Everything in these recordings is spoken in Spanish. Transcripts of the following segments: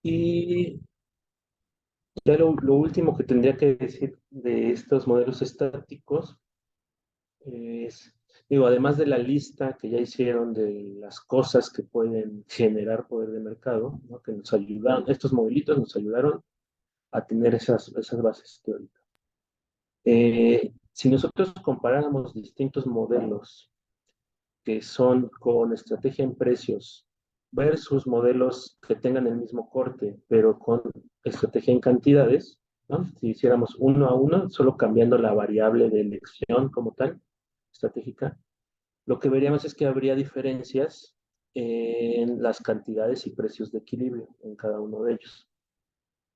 Y ya lo último que tendría que decir de estos modelos estáticos es, digo, además de la lista que ya hicieron de las cosas que pueden generar poder de mercado, ¿no? Que nos ayudan, estos modelitos nos ayudaron a tener esas bases teóricas. Si nosotros comparáramos distintos modelos que son con estrategia en precios versus modelos que tengan el mismo corte, pero con estrategia en cantidades, ¿no? Si hiciéramos uno a uno, solo cambiando la variable de elección como tal, estratégica, lo que veríamos es que habría diferencias en las cantidades y precios de equilibrio en cada uno de ellos.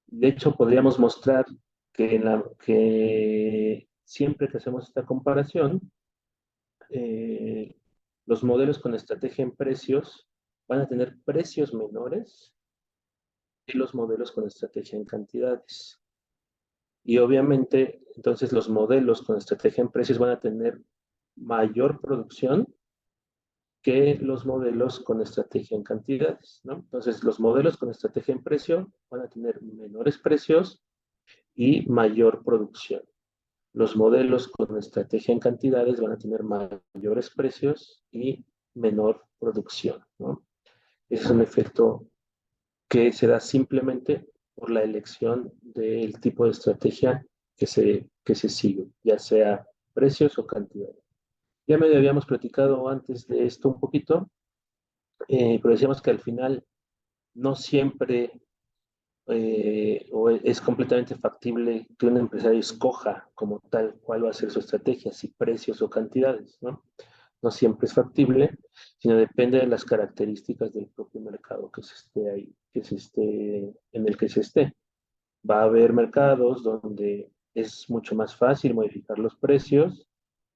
De hecho, podríamos mostrar que siempre que hacemos esta comparación, eh, los modelos con estrategia en precios van a tener precios menores que los modelos con estrategia en cantidades. Y obviamente, entonces los modelos con estrategia en precios van a tener mayor producción que los modelos con estrategia en cantidades, ¿no? Entonces, los modelos con estrategia en precio van a tener menores precios y mayor producción. Los modelos con estrategia en cantidades van a tener mayores precios y menor producción, ¿no? Es un efecto que se da simplemente por la elección del tipo de estrategia que se sigue, ya sea precios o cantidades. Ya me habíamos platicado antes de esto un poquito, pero decíamos que al final no siempre o es completamente factible que un empresario escoja como tal cuál va a ser su estrategia, si precios o cantidades, ¿no? No siempre es factible, sino depende de las características del propio mercado que se esté ahí, en el que se esté. Va a haber mercados donde es mucho más fácil modificar los precios,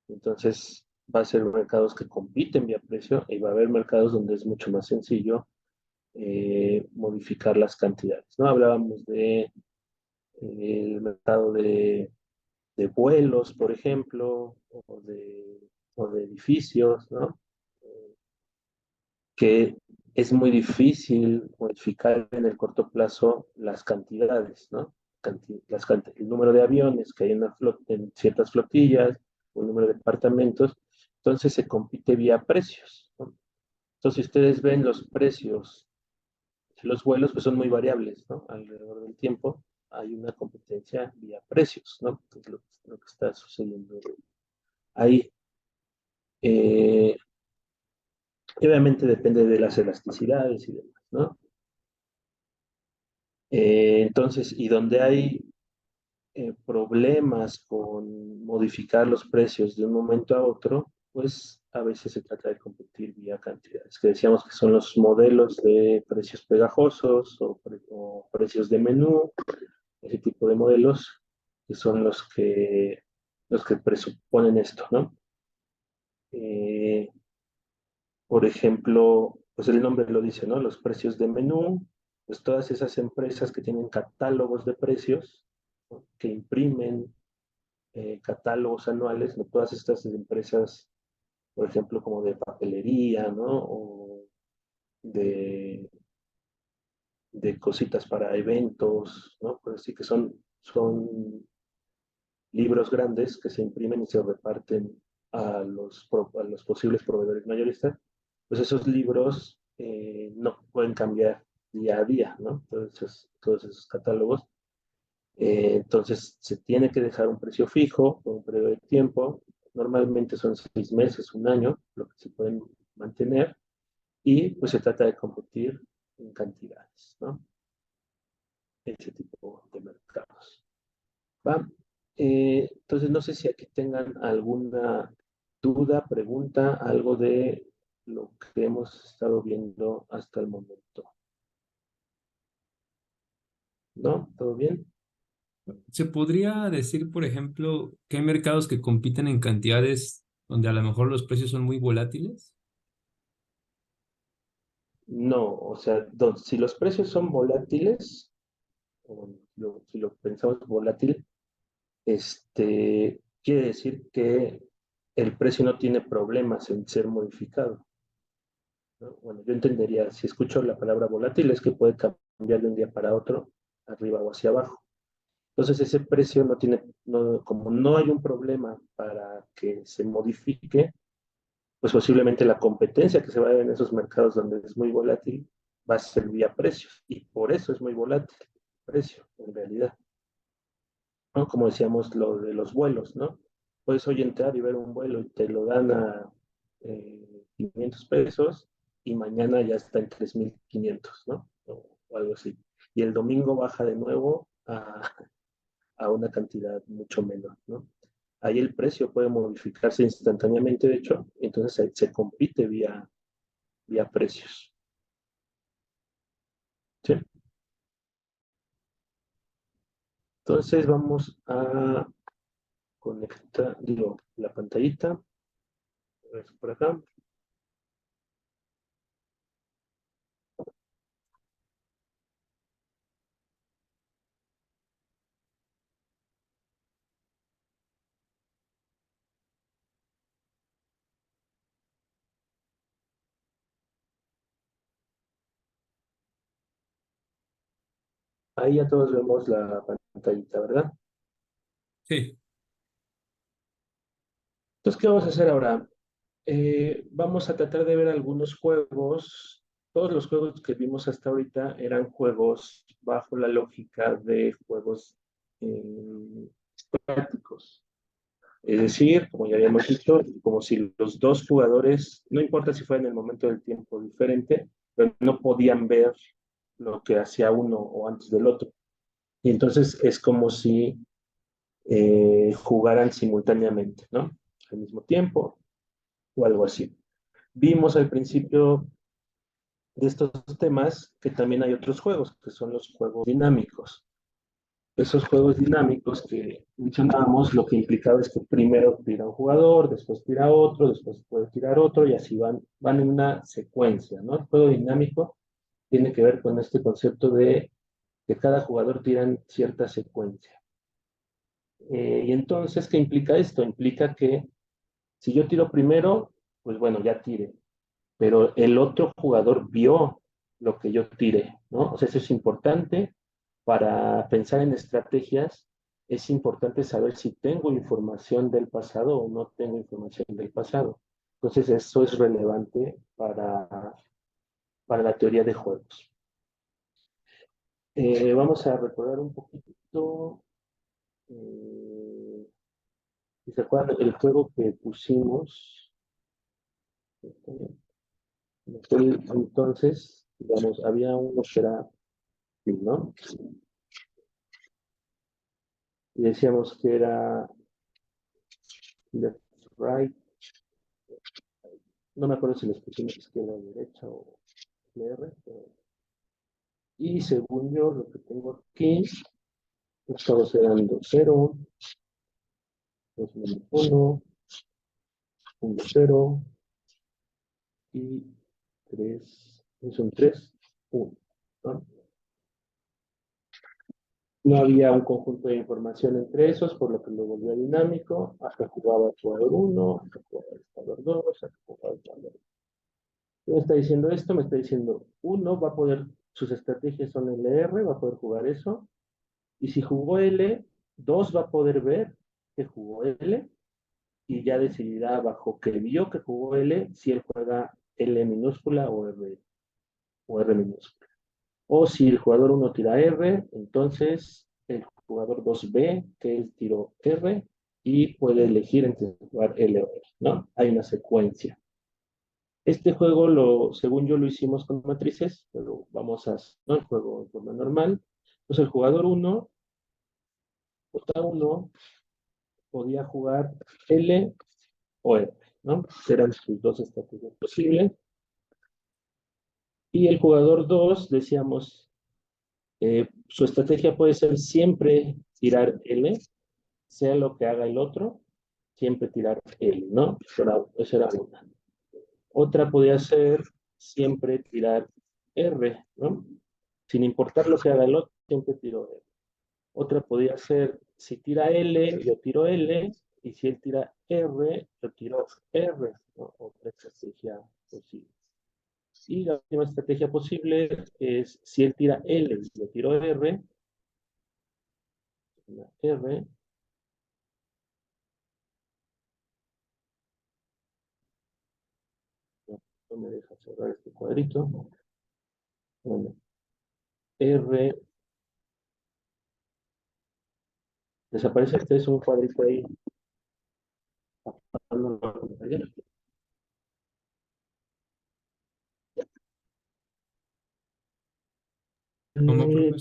entonces va a ser mercados que compiten vía precio y va a haber mercados donde es mucho más sencillo modificar las cantidades, ¿no? Hablábamos de el mercado de vuelos, por ejemplo, o de edificios, ¿no? Que es muy difícil modificar en el corto plazo las cantidades, ¿no? El número de aviones que hay en ciertas flotillas, o el número de departamentos, entonces se compite vía precios, ¿no? Entonces, si ustedes ven los precios, los vuelos pues son muy variables, ¿no? Alrededor del tiempo hay una competencia vía precios, ¿no? Que es lo que está sucediendo ahí. Eh, Obviamente depende de las elasticidades y demás, ¿no? Entonces, y donde hay problemas con modificar los precios de un momento a otro, pues a veces se trata de competir vía cantidades, que decíamos que son los modelos de precios pegajosos o precios de menú, ese tipo de modelos, que son los que presuponen esto, ¿no? Eh, por ejemplo, pues el nombre lo dice, ¿no? Los precios de menú, pues todas esas empresas que tienen catálogos de precios, ¿no? Que imprimen catálogos anuales, ¿no? Todas estas empresas, por ejemplo, como de papelería, ¿no? O de cositas para eventos, ¿no? Pues sí que son libros grandes que se imprimen y se reparten a los posibles proveedores mayoristas, pues esos libros no pueden cambiar día a día, ¿no? Todos esos catálogos. Entonces, se tiene que dejar un precio fijo por un periodo de tiempo. Normalmente son 6 meses, un año, lo que se pueden mantener. Y pues se trata de competir en cantidades, ¿no? Ese tipo de mercados. ¿Va? Entonces, no sé si aquí tengan alguna duda, pregunta, algo de lo que hemos estado viendo hasta el momento. ¿No? ¿Todo bien? ¿Se podría decir, por ejemplo, que hay mercados que compiten en cantidades donde a lo mejor los precios son muy volátiles? No, o sea, si los precios son volátiles, o si lo pensamos volátil, quiere decir que el precio no tiene problemas en ser modificado, ¿no? Bueno, yo entendería, si escucho la palabra volátil, es que puede cambiar de un día para otro, arriba o hacia abajo. Entonces ese precio no tiene, no, como no hay un problema para que se modifique, pues posiblemente la competencia que se va a dar en esos mercados donde es muy volátil va a ser vía precios. Y por eso es muy volátil el precio, en realidad. ¿No? Como decíamos, lo de los vuelos, ¿no? Puedes hoy entrar y ver un vuelo y te lo dan a 500 pesos y mañana ya está en 3.500, ¿no? O algo así. Y el domingo baja de nuevo a una cantidad mucho menor, ¿no? Ahí el precio puede modificarse instantáneamente, de hecho, entonces se compite vía precios. ¿Sí? Entonces vamos a conectar, digo, la pantallita, por acá. Ahí ya todos vemos la pantallita, ¿verdad? Sí, Entonces, ¿qué vamos a hacer ahora? Vamos a tratar de ver algunos juegos. Todos los juegos que vimos hasta ahorita eran juegos bajo la lógica de juegos prácticos. Es decir, como ya habíamos dicho, como si los dos jugadores, no importa si fue en el momento del tiempo diferente, pero no podían ver lo que hacía uno o antes del otro. Y entonces es como si jugaran simultáneamente, ¿no? Al mismo tiempo o algo así. Vimos al principio de estos temas que también hay otros juegos, que son los juegos dinámicos. Esos juegos dinámicos que mencionábamos, lo que implicaba es que primero tira un jugador, después tira otro, después puede tirar otro y así van en una secuencia, ¿no? El juego dinámico tiene que ver con este concepto de que cada jugador tira en cierta secuencia. Y entonces, ¿qué implica esto? Implica que si yo tiro primero, pues bueno, ya tire, pero el otro jugador vio lo que yo tire, ¿no? O sea, eso es importante para pensar en estrategias. Es importante saber si tengo información del pasado o no tengo información del pasado. Entonces, eso es relevante para la teoría de juegos. Vamos a recordar un poquito, eh, si se acuerdan, el juego que pusimos. Entonces, digamos, había uno que era, ¿no? Y decíamos que era left, right, no me acuerdo si les pusimos izquierda o derecha o R, y según yo, lo que tengo aquí, todos eran 2-0, 2-1, 1-0 y 3, son 3-1, ¿no? No había un conjunto de información entre esos, por lo que lo volvía dinámico. Hasta jugaba el jugador 1, hasta jugaba el jugador 2, hasta jugaba el jugador. ¿Qué me está diciendo esto? Me está diciendo, uno va a poder, sus estrategias son LR, va a poder jugar eso. Y si jugó L, dos va a poder ver que jugó L y ya decidirá bajo que vio que jugó L si él juega L minúscula o R minúscula. O si el jugador uno tira R, entonces el jugador 2 ve que él tiró R y puede elegir entre jugar L o R, ¿no? Hay una secuencia. Este juego, según yo, lo hicimos con matrices, pero vamos a hacer, ¿no? El juego de forma normal. Entonces el jugador uno, J1, podía jugar L o R, ¿no? Serán sus dos estrategias posibles. Y el jugador 2, decíamos, su estrategia puede ser siempre tirar L, sea lo que haga el otro, siempre tirar L, ¿no? Esa era una. Otra podría ser siempre tirar R, ¿no? Sin importar lo que haga el otro, siempre tiro R. Otra podría ser, si tira L, yo tiro L, y si él tira R, yo tiro R, ¿no? Otra estrategia posible. Y la última estrategia posible es si él tira L y yo tiro R, R, no me deja cerrar este cuadrito. Bueno, R, desaparece este es un cuadrito ahí. ¿Cómo, profesor?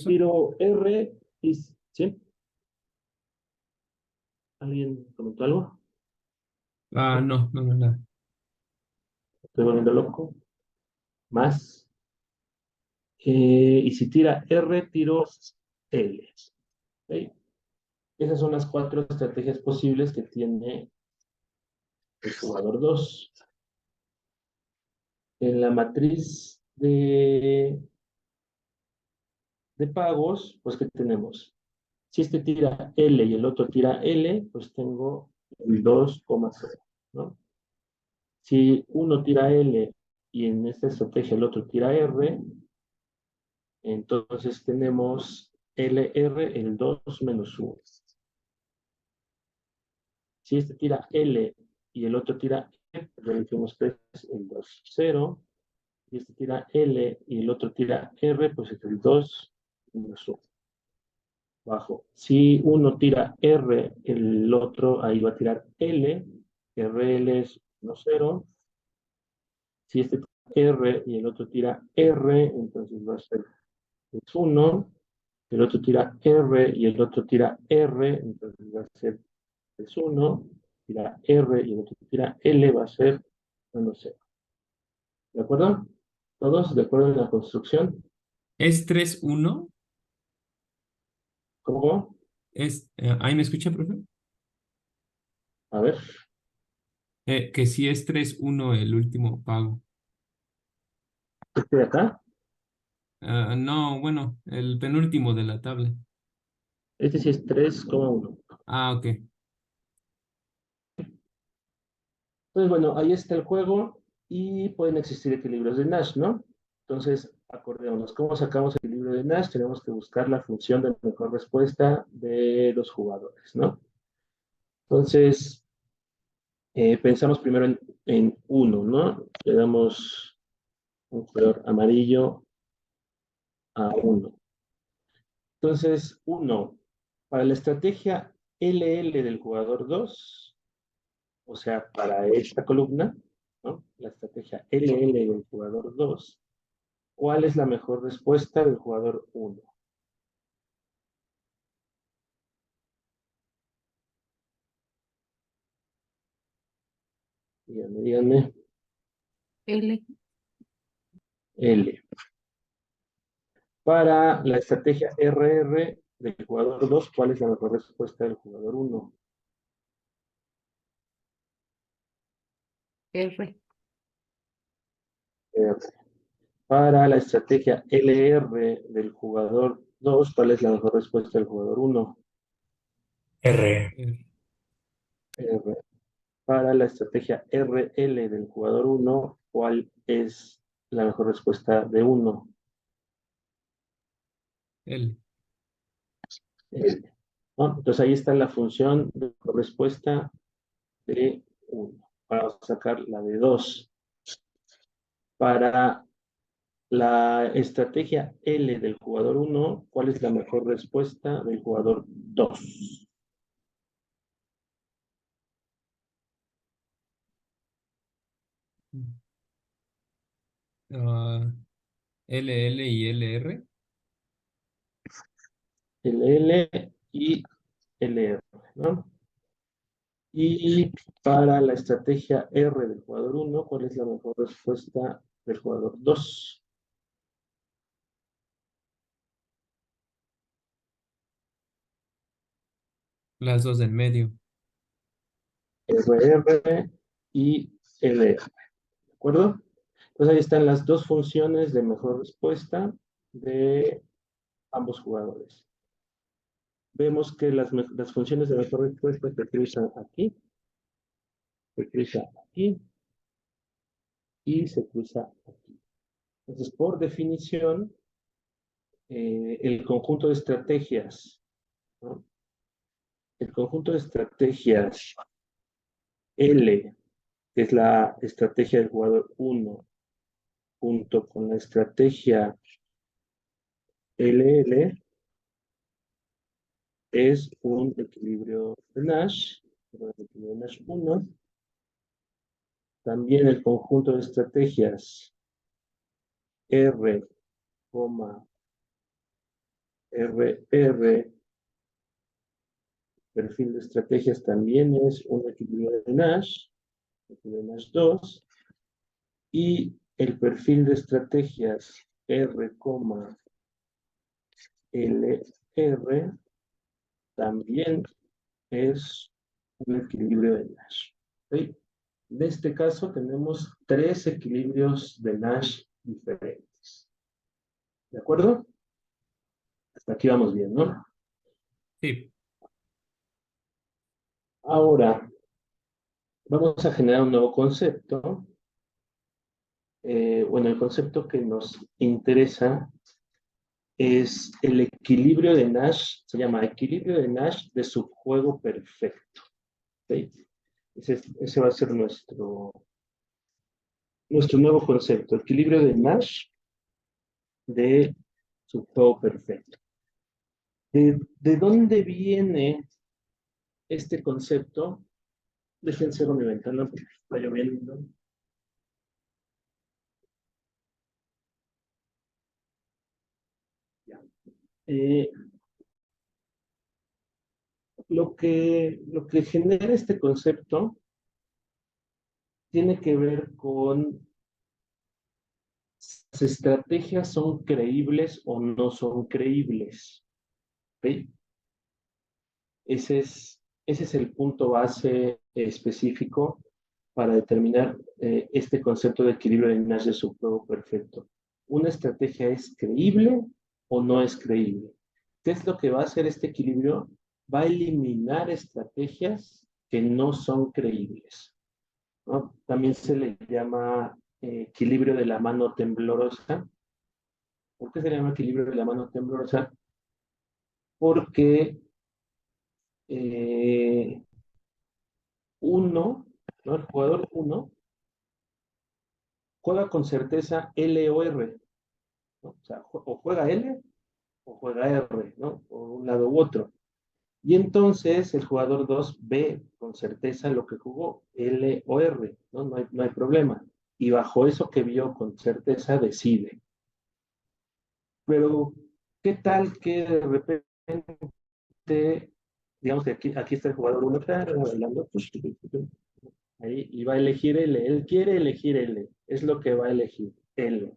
Tiro R y ¿sí? ¿Alguien comentó algo? Ah, no, no, no, nada. Estoy volviendo loco. Más. Y si tira R, tiro L. ¿Ok? Esas son las cuatro estrategias posibles que tiene el jugador 2. En la matriz de pagos, pues ¿qué tenemos? Si este tira L y el otro tira L, pues tengo el 2,0, ¿no? Si uno tira L y en esta estrategia el otro tira R, entonces tenemos LR, el 2 menos 1. Si este tira L y el otro tira E, le decimos que es el 2, 0. Y este tira L y el otro tira R, pues es el 2 menos 1. Bajo. Si uno tira R, el otro ahí va a tirar L. RL es 1, 0. Si este tira R y el otro tira R, entonces va a ser es 1. El otro tira R y el otro tira R, entonces va a ser es 1. Tira R y el otro tira L, va a ser 1, 0. ¿De acuerdo? ¿Todos de acuerdo en la construcción? ¿Es 3-1? ¿Cómo? ¿Ahí me escucha, profe? A ver. Que sí es 3-1 el último pago. Este de acá. Ah, no, bueno, el penúltimo de la tabla. Este sí es 3,1. Ah, ok. Entonces, bueno, ahí está el juego y pueden existir equilibrios de Nash, ¿no? Entonces, acordémonos, ¿cómo sacamos el equilibrio de Nash? Tenemos que buscar la función de mejor respuesta de los jugadores, ¿no? Entonces, pensamos primero en uno, ¿no? Le damos un color amarillo a uno. Entonces, uno, para la estrategia LL del jugador 2, o sea, para esta columna, ¿no? La estrategia LL del jugador 2, ¿cuál es la mejor respuesta del jugador 1? Díganme, díganme. L. L. Para la estrategia RR del jugador 2, ¿cuál es la mejor respuesta del jugador 1? R. R. Para la estrategia LR del jugador 2, ¿cuál es la mejor respuesta del jugador 1? R. R. Para la estrategia RL del jugador 1, ¿cuál es la mejor respuesta de 1? L. L. ¿No? Entonces ahí está la función de respuesta de 1. Vamos a sacar la de 2. Para la estrategia L del jugador 1, ¿cuál es la mejor respuesta del jugador 2? Ah, LL y LR. LL y LR, ¿no? Y para la estrategia R del jugador 1, ¿cuál es la mejor respuesta del jugador 2? Las dos del medio. RR y LR, ¿de acuerdo? Entonces ahí están las dos funciones de mejor respuesta de ambos jugadores. Vemos que las funciones de mejor respuesta se cruzan aquí, se cruza aquí y se cruza aquí. Entonces, por definición, el conjunto de estrategias, ¿no? El conjunto de estrategias L, que es la estrategia del jugador 1, junto con la estrategia LL, es un equilibrio de Nash, el equilibrio de Nash 1. También el conjunto de estrategias R, RR, perfil de estrategias también es un equilibrio de Nash, equilibrio de Nash 2, y el perfil de estrategias R, LR también es un equilibrio de Nash. ¿Sí? En este caso tenemos 3 equilibrios de Nash diferentes. ¿De acuerdo? Hasta aquí vamos bien, ¿no? Sí, Ahora, vamos a generar un nuevo concepto. Bueno, el concepto que nos interesa es el equilibrio de Nash, se llama equilibrio de Nash de subjuego perfecto. ¿Sí? Ese va a ser nuestro nuevo concepto, equilibrio de Nash de subjuego perfecto. ¿De dónde viene este concepto? Déjenme cerrar mi ventana porque está lloviendo. Ya. Eh, lo que genera este concepto tiene que ver con las estrategias son creíbles o no son creíbles. ¿Sí? Ese es el punto base específico para determinar este concepto de equilibrio de Nash de subjuego perfecto. ¿Una estrategia es creíble o no es creíble? ¿Qué es lo que va a hacer este equilibrio? Va a eliminar estrategias que no son creíbles, ¿no? También se le llama equilibrio de la mano temblorosa. ¿Por qué se le llama equilibrio de la mano temblorosa? Porque eh, uno, ¿no? El jugador 1 juega con certeza L o R, ¿no? O sea, o juega L o juega R, ¿no? Por un lado u otro. Y entonces el jugador 2 ve con certeza lo que jugó, L o R, ¿no? No hay problema. Y bajo eso que vio con certeza decide. Pero, ¿qué tal que de repente, digamos que aquí está el jugador 1, bailando, ahí, y va a elegir L, él quiere elegir L, es lo que va a elegir, L.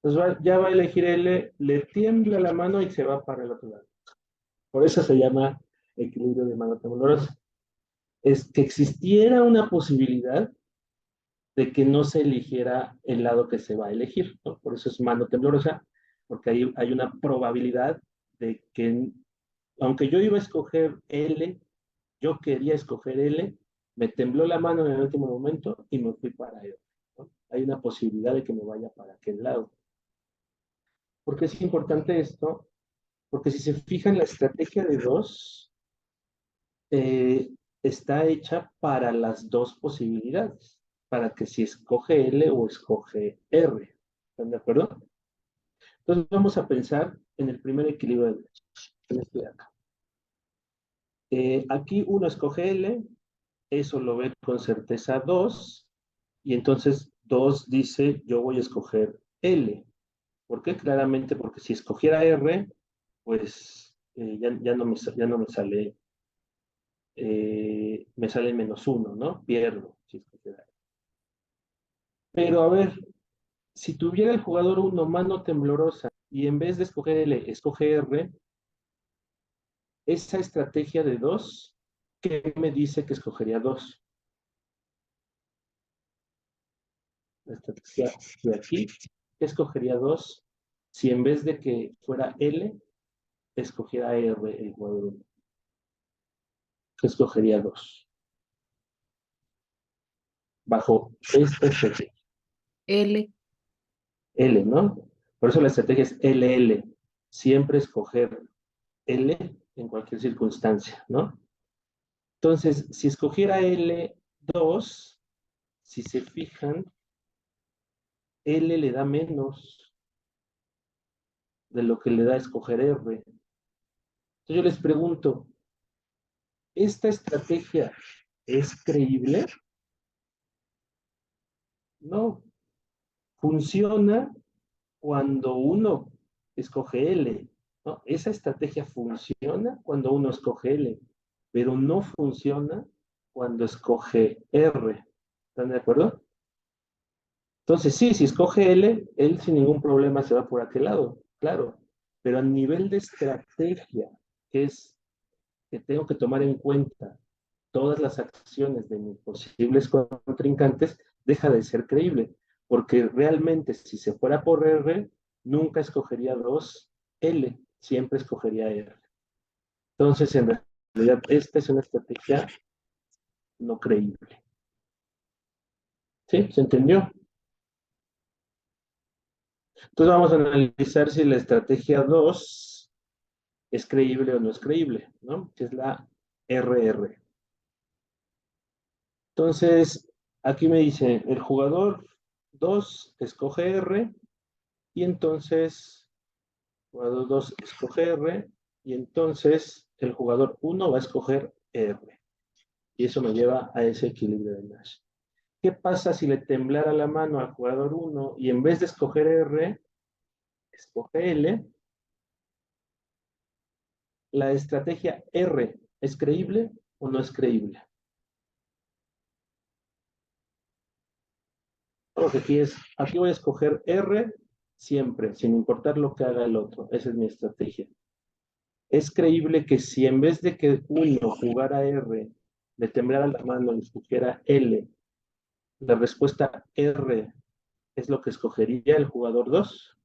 Entonces ya va a elegir L, le tiembla la mano y se va para el otro lado. Por eso se llama equilibrio de mano temblorosa. Es que existiera una posibilidad de que no se eligiera el lado que se va a elegir, ¿no? Por eso es mano temblorosa, porque hay una probabilidad de que, aunque yo iba a escoger L, yo quería escoger L, me tembló la mano en el último momento y me fui para L, ¿no? Hay una posibilidad de que me vaya para aquel lado. ¿Por qué es importante esto? Porque si se fijan, la estrategia de 2 eh, está hecha para las dos posibilidades, para que si escoge L o escoge R. ¿Están de acuerdo? Entonces vamos a pensar en el primer equilibrio en este de acá. Aquí uno escoge L, eso lo ve con certeza 2, y entonces 2 dice, yo voy a escoger L. ¿Por qué? Claramente porque si escogiera R, pues ya no me sale, me sale -1, ¿no? Pierdo si escogiera R. Pero a ver, si tuviera el jugador 1 mano temblorosa y en vez de escoger L, escoge R, esa estrategia de 2, ¿qué me dice que escogería 2? La estrategia de aquí, ¿qué escogería 2 si en vez de que fuera L, escogiera R el jugador 1? ¿Qué escogería 2? Bajo esta estrategia. L. L, ¿no? Por eso la estrategia es LL. Siempre escoger L en cualquier circunstancia, ¿no? Entonces, si escogiera L2, si se fijan, L le da menos de lo que le da escoger R. Entonces yo les pregunto, ¿esta estrategia es creíble? No. Funciona cuando uno escoge L, ¿no? Esa estrategia funciona cuando uno escoge L, pero no funciona cuando escoge R. ¿Están de acuerdo? Entonces, sí, si escoge L, él sin ningún problema se va por aquel lado, claro. Pero a nivel de estrategia, que es que tengo que tomar en cuenta todas las acciones de mis posibles contrincantes, deja de ser creíble. Porque realmente, si se fuera por R, nunca escogería 2L, siempre escogería R. Entonces, en realidad, esta es una estrategia no creíble. ¿Sí? ¿Se entendió? Entonces vamos a analizar si la estrategia 2 es creíble o no es creíble, ¿no? Que es la RR. Entonces, aquí me dice, el jugador 2 escoge R, y entonces el jugador 2 escoge R, y entonces el jugador 1 va a escoger R. Y eso me lleva a ese equilibrio de Nash. ¿Qué pasa si le temblara la mano al jugador 1 y en vez de escoger R, escoge L? ¿La estrategia R es creíble o no es creíble? Lo que aquí voy a escoger R siempre, sin importar lo que haga el otro. Esa es mi estrategia. Es creíble que si en vez de que uno jugara R, le temblara la mano y escogiera L, la respuesta R es lo que escogería el jugador 2.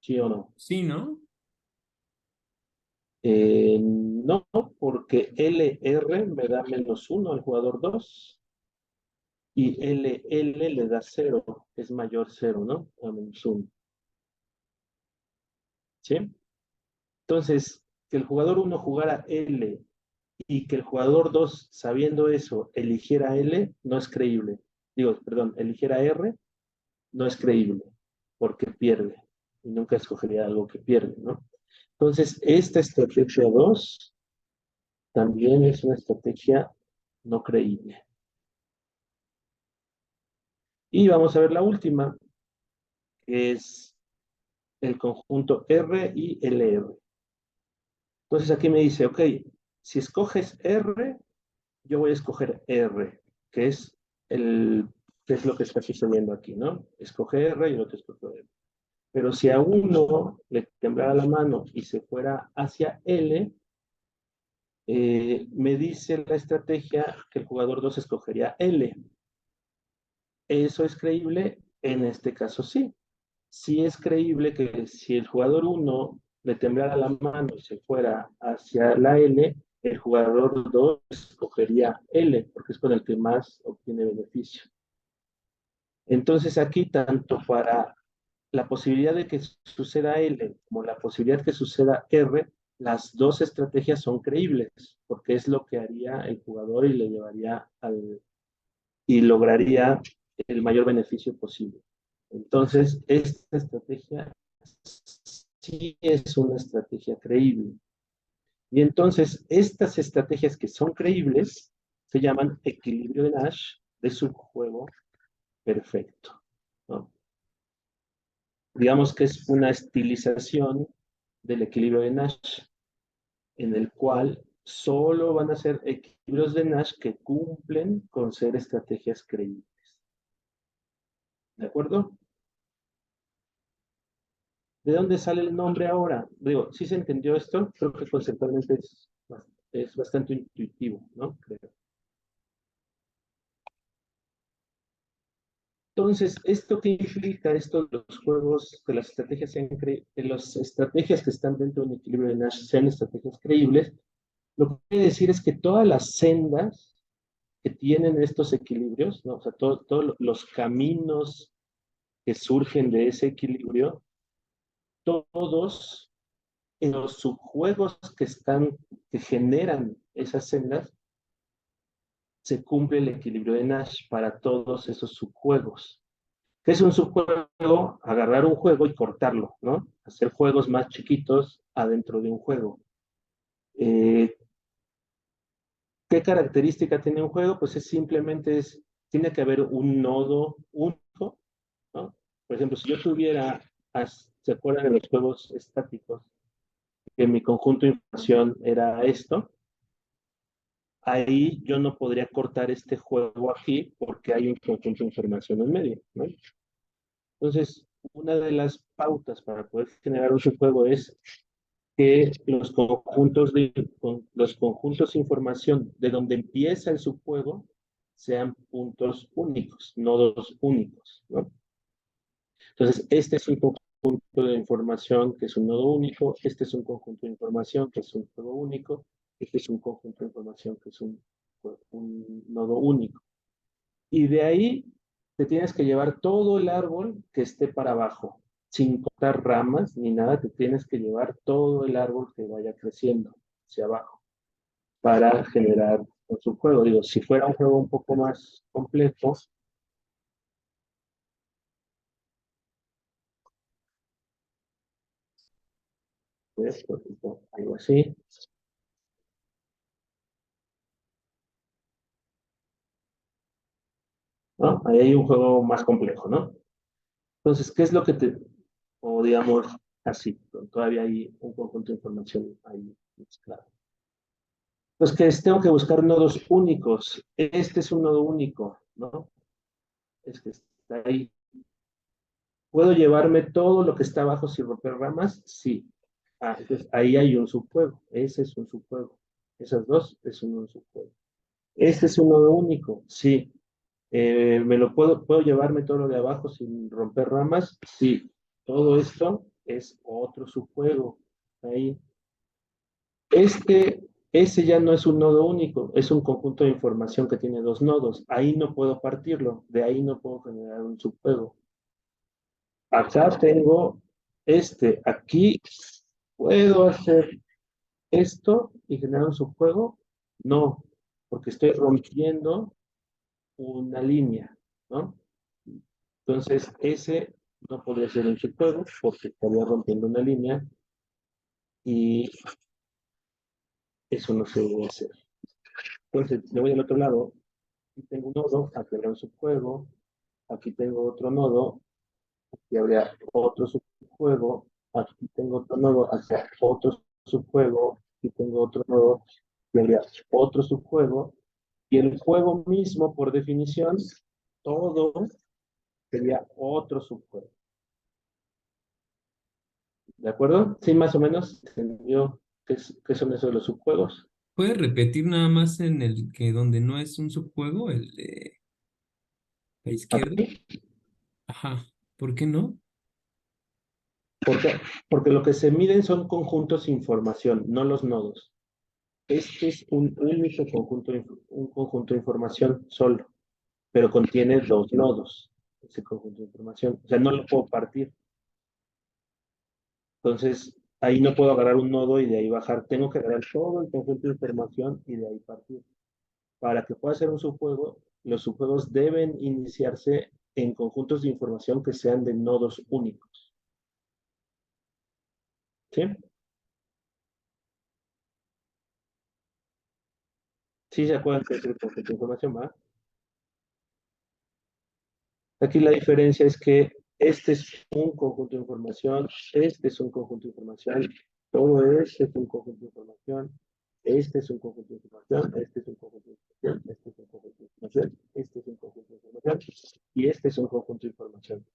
¿Sí o no? Sí, ¿no? No, porque LR me da -1 al jugador 2 y LL le da 0, es mayor 0, ¿no? A -1. ¿Sí? Entonces, que el jugador 1 jugara L y que el jugador 2, sabiendo eso, eligiera L, no es creíble. Digo, perdón, eligiera R, no es creíble, porque pierde. Y nunca escogería algo que pierde, ¿no? Entonces, esta estrategia 2 también es una estrategia no creíble. Y vamos a ver la última, que es el conjunto R y LR. Entonces aquí me dice, ok, si escoges R, yo voy a escoger R, que es que es lo que está sucediendo aquí, ¿no? Escoge R y el otro escoge R. Pero si a uno le temblara la mano y se fuera hacia L, me dice la estrategia que el jugador 2 escogería L. ¿Eso es creíble? En este caso sí. Sí es creíble que si el jugador 1 le temblara la mano y se fuera hacia la L, el jugador 2 escogería L, porque es con el que más obtiene beneficio. Entonces aquí, tanto para la posibilidad de que suceda L como la posibilidad que suceda R, las dos estrategias son creíbles, porque es lo que haría el jugador y le llevaría y lograría el mayor beneficio posible. Entonces, esta estrategia sí es una estrategia creíble. Y entonces, estas estrategias que son creíbles se llaman equilibrio de Nash de subjuego perfecto, ¿no? Digamos que es una estilización del equilibrio de Nash, en el cual solo van a ser equilibrios de Nash que cumplen con ser estrategias creíbles. ¿De acuerdo? ¿De dónde sale el nombre ahora? Digo, ¿sí se entendió esto? Creo que conceptualmente es bastante intuitivo, ¿no? Creo. Entonces, ¿esto qué implica? Esto de los juegos, de las estrategias, de las estrategias que están dentro de un equilibrio de Nash sean estrategias creíbles, lo que quiere decir es que todas las sendas que tienen estos equilibrios, ¿no? O sea, todos los caminos que surgen de ese equilibrio, todos en los subjuegos que generan esas sendas, se cumple el equilibrio de Nash para todos esos subjuegos. ¿Qué es un subjuego? Agarrar un juego y cortarlo, ¿no? Hacer juegos más chiquitos adentro de un juego. Eh, ¿Qué característica tiene un juego? Pues tiene que haber un nodo único, ¿no? Por ejemplo, si yo tuviera, ¿se acuerdan de los juegos estáticos? Que mi conjunto de información era esto. Ahí yo no podría cortar este juego aquí porque hay un conjunto de información en medio, ¿no? Entonces, una de las pautas para poder generar un subjuego es que los conjuntos de información de donde empieza el subjuego sean puntos únicos, nodos únicos, ¿no? Entonces, este es un conjunto de información que es un nodo único, este es un conjunto de información que es un nodo único, este es un conjunto de información que es un nodo único. Y de ahí te tienes que llevar todo el árbol que esté para abajo, sin cortar ramas ni nada, te tienes que llevar todo el árbol que vaya creciendo hacia abajo para generar un subjuego. Digo, si fuera un juego un poco más complejo, pues, por ejemplo, algo así. ¿No? Ahí hay un juego más complejo, ¿no? Entonces, ¿qué es lo que o digamos así, todavía hay un conjunto de información ahí mezclado? Pues que tengo que buscar nodos únicos. Este es un nodo único, ¿no? Es que está ahí. ¿Puedo llevarme todo lo que está abajo sin romper ramas? Sí. Ah, entonces ahí hay un subjuego. Ese es un subjuego. Esas dos es un subjuego. Este es un nodo único. Sí. ¿Puedo llevarme todo lo de abajo sin romper ramas? Sí. Todo esto es otro subjuego. Ahí. Ese ya no es un nodo único, es un conjunto de información que tiene dos nodos. Ahí no puedo partirlo, de ahí no puedo generar un subjuego. Acá tengo aquí puedo hacer esto y generar un subjuego. No, porque estoy rompiendo una línea, ¿no? Entonces, ese no podría ser un subjuego porque estaría rompiendo una línea y eso no se debe hacer. Entonces, le voy al otro lado. Aquí tengo un nodo, aquí habrá un subjuego, aquí tengo otro nodo, aquí habría otro subjuego, aquí tengo otro nodo, aquí otro subjuego, aquí tengo otro nodo, y habría otro subjuego, y el juego mismo, por definición, todo sería otro subjuego. ¿De acuerdo? Sí, más o menos entendió qué son esos de los subjuegos. ¿Puedes repetir nada más en el que donde no es un subjuego, el de la izquierda? Aquí, Ajá. ¿Por qué no? porque, porque lo que se miden son conjuntos de información, no los nodos. Este es un único un conjunto de información solo, pero contiene dos nodos, ese conjunto de información. O sea, no lo puedo partir. Entonces, ahí no puedo agarrar un nodo y de ahí bajar. Tengo que agarrar todo el conjunto de información y de ahí partir. Para que pueda ser un subjuego, los subjuegos deben iniciarse en conjuntos de información que sean de nodos únicos. ¿Sí? ¿Sí se acuerdan que es el conjunto de información, va? Aquí la diferencia es que este es un conjunto de información, este es un conjunto de información, todo este es un conjunto de información, este es un conjunto de información, este es un conjunto de información, este es un conjunto de información, este es un conjunto de información y este es un conjunto de información.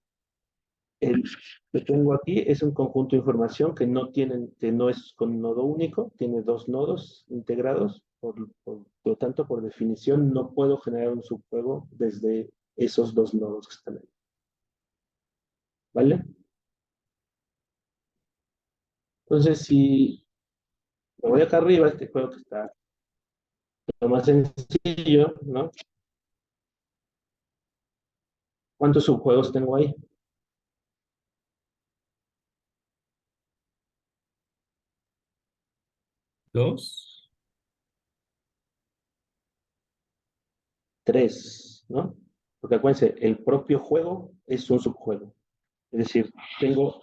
El que tengo aquí es un conjunto de información que no es con nodo único, tiene dos nodos integrados, por lo tanto, por definición, no puedo generar un subjuego desde esos dos nodos que están ahí. ¿Vale? Entonces, si me voy acá arriba, este juego que está lo más sencillo, ¿no? ¿Cuántos subjuegos tengo ahí? ¿Dos? Tres, ¿no? Porque acuérdense, el propio juego es un subjuego. Es decir, tengo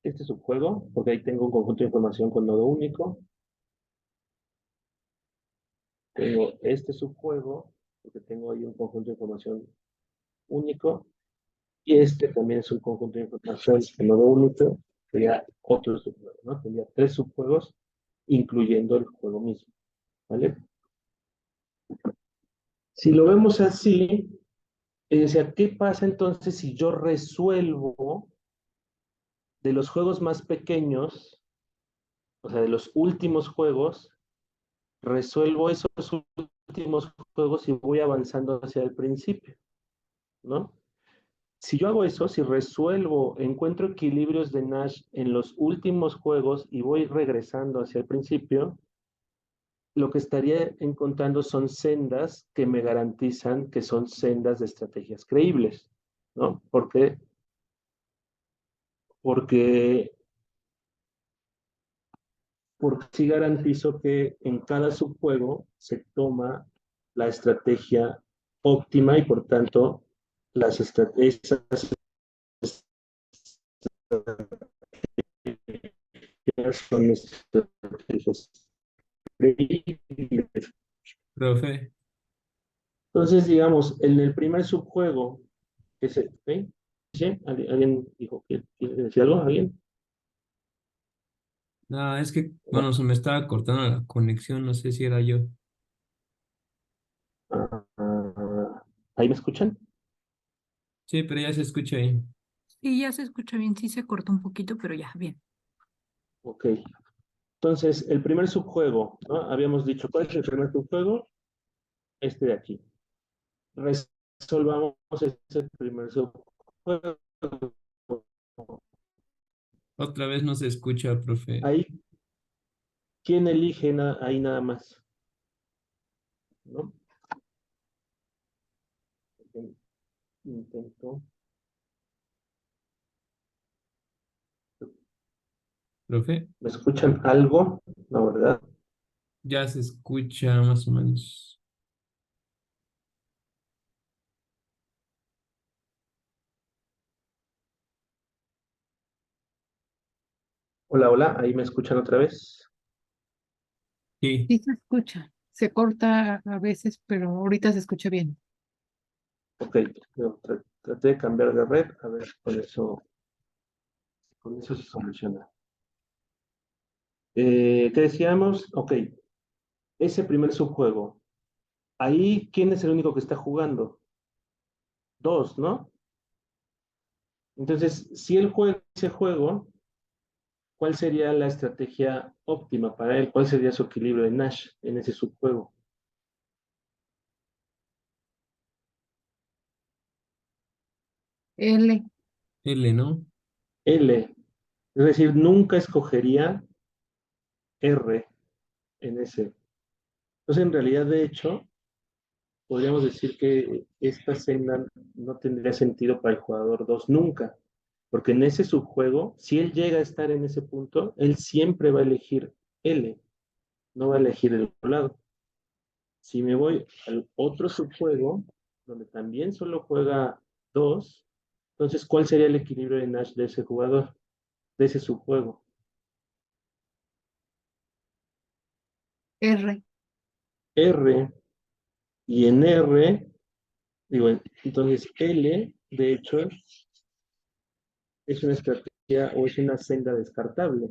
este subjuego, porque ahí tengo un conjunto de información con nodo único. Tengo este subjuego, porque tengo ahí un conjunto de información único. Y este también es un conjunto de información con nodo único. Sería otro subjuego, ¿no? Tendría tres subjuegos, incluyendo el juego mismo, ¿vale? Si lo vemos así, o sea, ¿qué pasa entonces si yo resuelvo de los juegos más pequeños, o sea, de los últimos juegos, resuelvo esos últimos juegos y voy avanzando hacia el principio, ¿no? Si yo hago eso, si resuelvo, encuentro equilibrios de Nash en los últimos juegos y voy regresando hacia el principio, lo que estaría encontrando son sendas que me garantizan que son sendas de estrategias creíbles, ¿no? Porque, porque sí garantizo que en cada subjuego se toma la estrategia óptima y por tanto las estrategias son estrategias creíbles. Profe, Entonces, digamos, en el primer subjuego, que se, ¿sí? ¿Sí? ¿Alguien dijo que quiere decir algo? ¿Alguien? no, es que, No. bueno, se me estaba cortando la conexión, no sé si era yo. ¿Ahí me escuchan? Sí, pero ya se escucha ahí. Sí, ya se escucha bien, sí se cortó un poquito, pero ya, bien. Ok. Entonces, el primer subjuego, ¿no? Habíamos dicho, ¿cuál es el primer subjuego? Este de aquí. Resolvamos ese primer subjuego. Otra vez no se escucha, profe. Ahí, ¿quién elige ahí nada más? ¿No? Intento. Profe, ¿Me escuchan algo? La verdad. ya se escucha más o menos. Hola, hola, ¿ahí me escuchan otra vez? Sí, Sí se escucha. Se corta a veces, pero ahorita se escucha bien. Ok, yo traté de cambiar de red, a ver, con eso se soluciona. ¿Qué decíamos? Ok, ese primer subjuego. Ahí, ¿quién es el único que está jugando? Dos, ¿no? Entonces, si él juega ese juego, ¿cuál sería la estrategia óptima para él? ¿Cuál sería su equilibrio de Nash en ese subjuego? L, L, ¿no? L. Es decir, nunca escogería R en ese. Entonces, en realidad, de hecho, podríamos decir que esta senda no tendría sentido para el jugador 2 nunca, porque en ese subjuego, si él llega a estar en ese punto, él siempre va a elegir L, no va a elegir el otro lado. Si me voy al otro subjuego, donde también solo juega 2, entonces, ¿cuál sería el equilibrio de Nash de ese jugador, de ese subjuego? R, R, y en R, digo, entonces L, de hecho, es una estrategia o es una senda descartable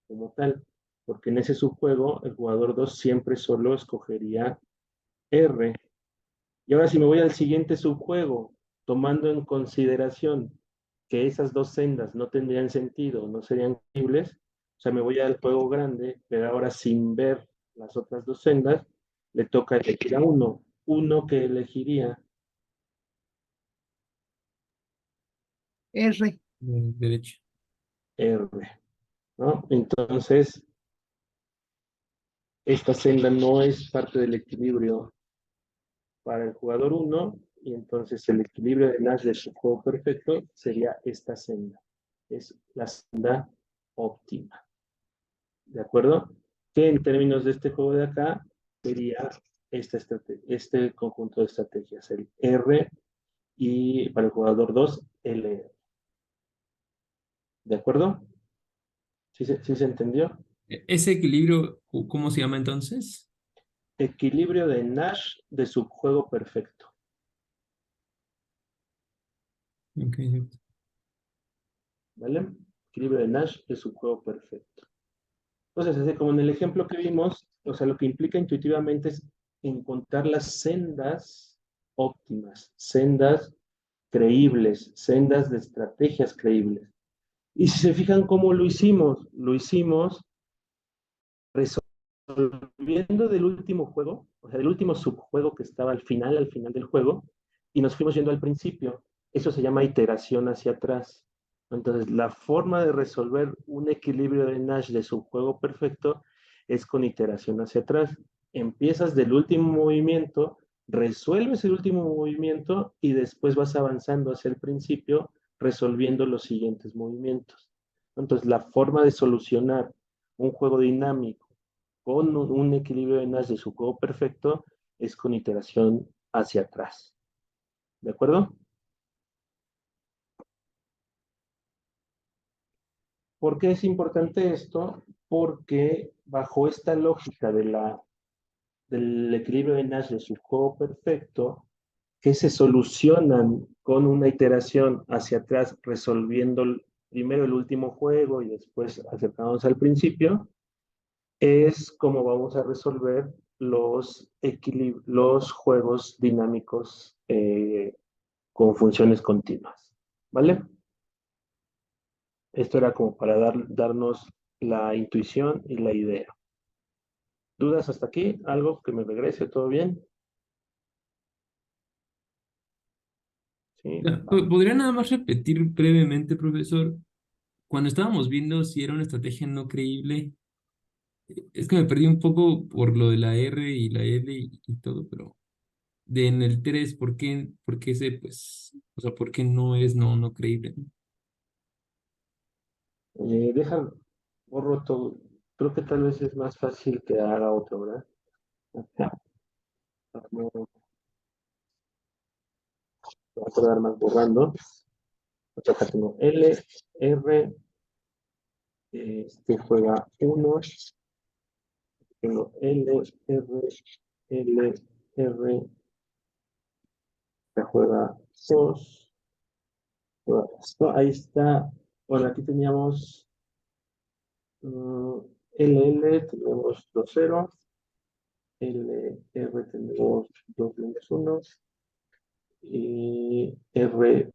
como tal, porque en ese subjuego el jugador 2 siempre solo escogería R. Y ahora si me voy al siguiente subjuego, tomando en consideración que esas dos sendas no tendrían sentido, no serían posibles, o sea, me voy al juego grande, pero ahora sin ver las otras dos sendas, le toca elegir a uno. Uno que elegiría R, Derecha. R, ¿no? Entonces, esta senda no es parte del equilibrio para el jugador 1, y entonces el equilibrio de Nash de su juego perfecto sería esta senda. Es la senda óptima. ¿De acuerdo? Que en términos de este juego de acá sería este conjunto de estrategias, el R, y para el jugador 2, L. ¿De acuerdo? ¿Sí se entendió? Ese equilibrio, ¿cómo se llama entonces? Equilibrio de Nash de subjuego perfecto. Ok. ¿Vale? Equilibrio de Nash de subjuego perfecto. Entonces, así como en el ejemplo que vimos, o sea, lo que implica intuitivamente es encontrar las sendas óptimas, sendas creíbles, sendas de estrategias creíbles. Y si se fijan cómo lo hicimos resolviendo del último juego, o sea, del último subjuego que estaba al final del juego, y nos fuimos yendo al principio. Eso se llama iteración hacia atrás. Entonces, la forma de resolver un equilibrio de Nash de subjuego perfecto es con iteración hacia atrás. Empiezas del último movimiento, resuelves el último movimiento y después vas avanzando hacia el principio, resolviendo los siguientes movimientos. Entonces, la forma de solucionar un juego dinámico con un equilibrio de Nash de su juego perfecto es con iteración hacia atrás. ¿De acuerdo? ¿Por qué es importante esto? Porque bajo esta lógica del equilibrio de Nash de su juego perfecto, que se solucionan con una iteración hacia atrás, resolviendo primero el último juego y después acercándonos al principio, es como vamos a resolver los juegos dinámicos con funciones continuas. ¿Vale? Esto era como para darnos la intuición y la idea. ¿Dudas hasta aquí? ¿Algo que me regrese? ¿Todo bien? Sí. ¿Podría nada más repetir brevemente, profesor? Cuando estábamos viendo si era una estrategia no creíble, es que me perdí un poco por lo de la R y la L y todo, pero en el 3, por qué ese, pues, o sea, por qué no es no creíble? Deja, borro todo. Creo que tal vez es más fácil que haga otro, ¿verdad? Acá. No, voy a quedar más borrando. Acá tengo L, R, este juega 1, tengo L, R, L, R, que juega 2, ahí está. Bueno, aquí teníamos LL, tenemos 2, 0, LR tenemos 2, 1, y RL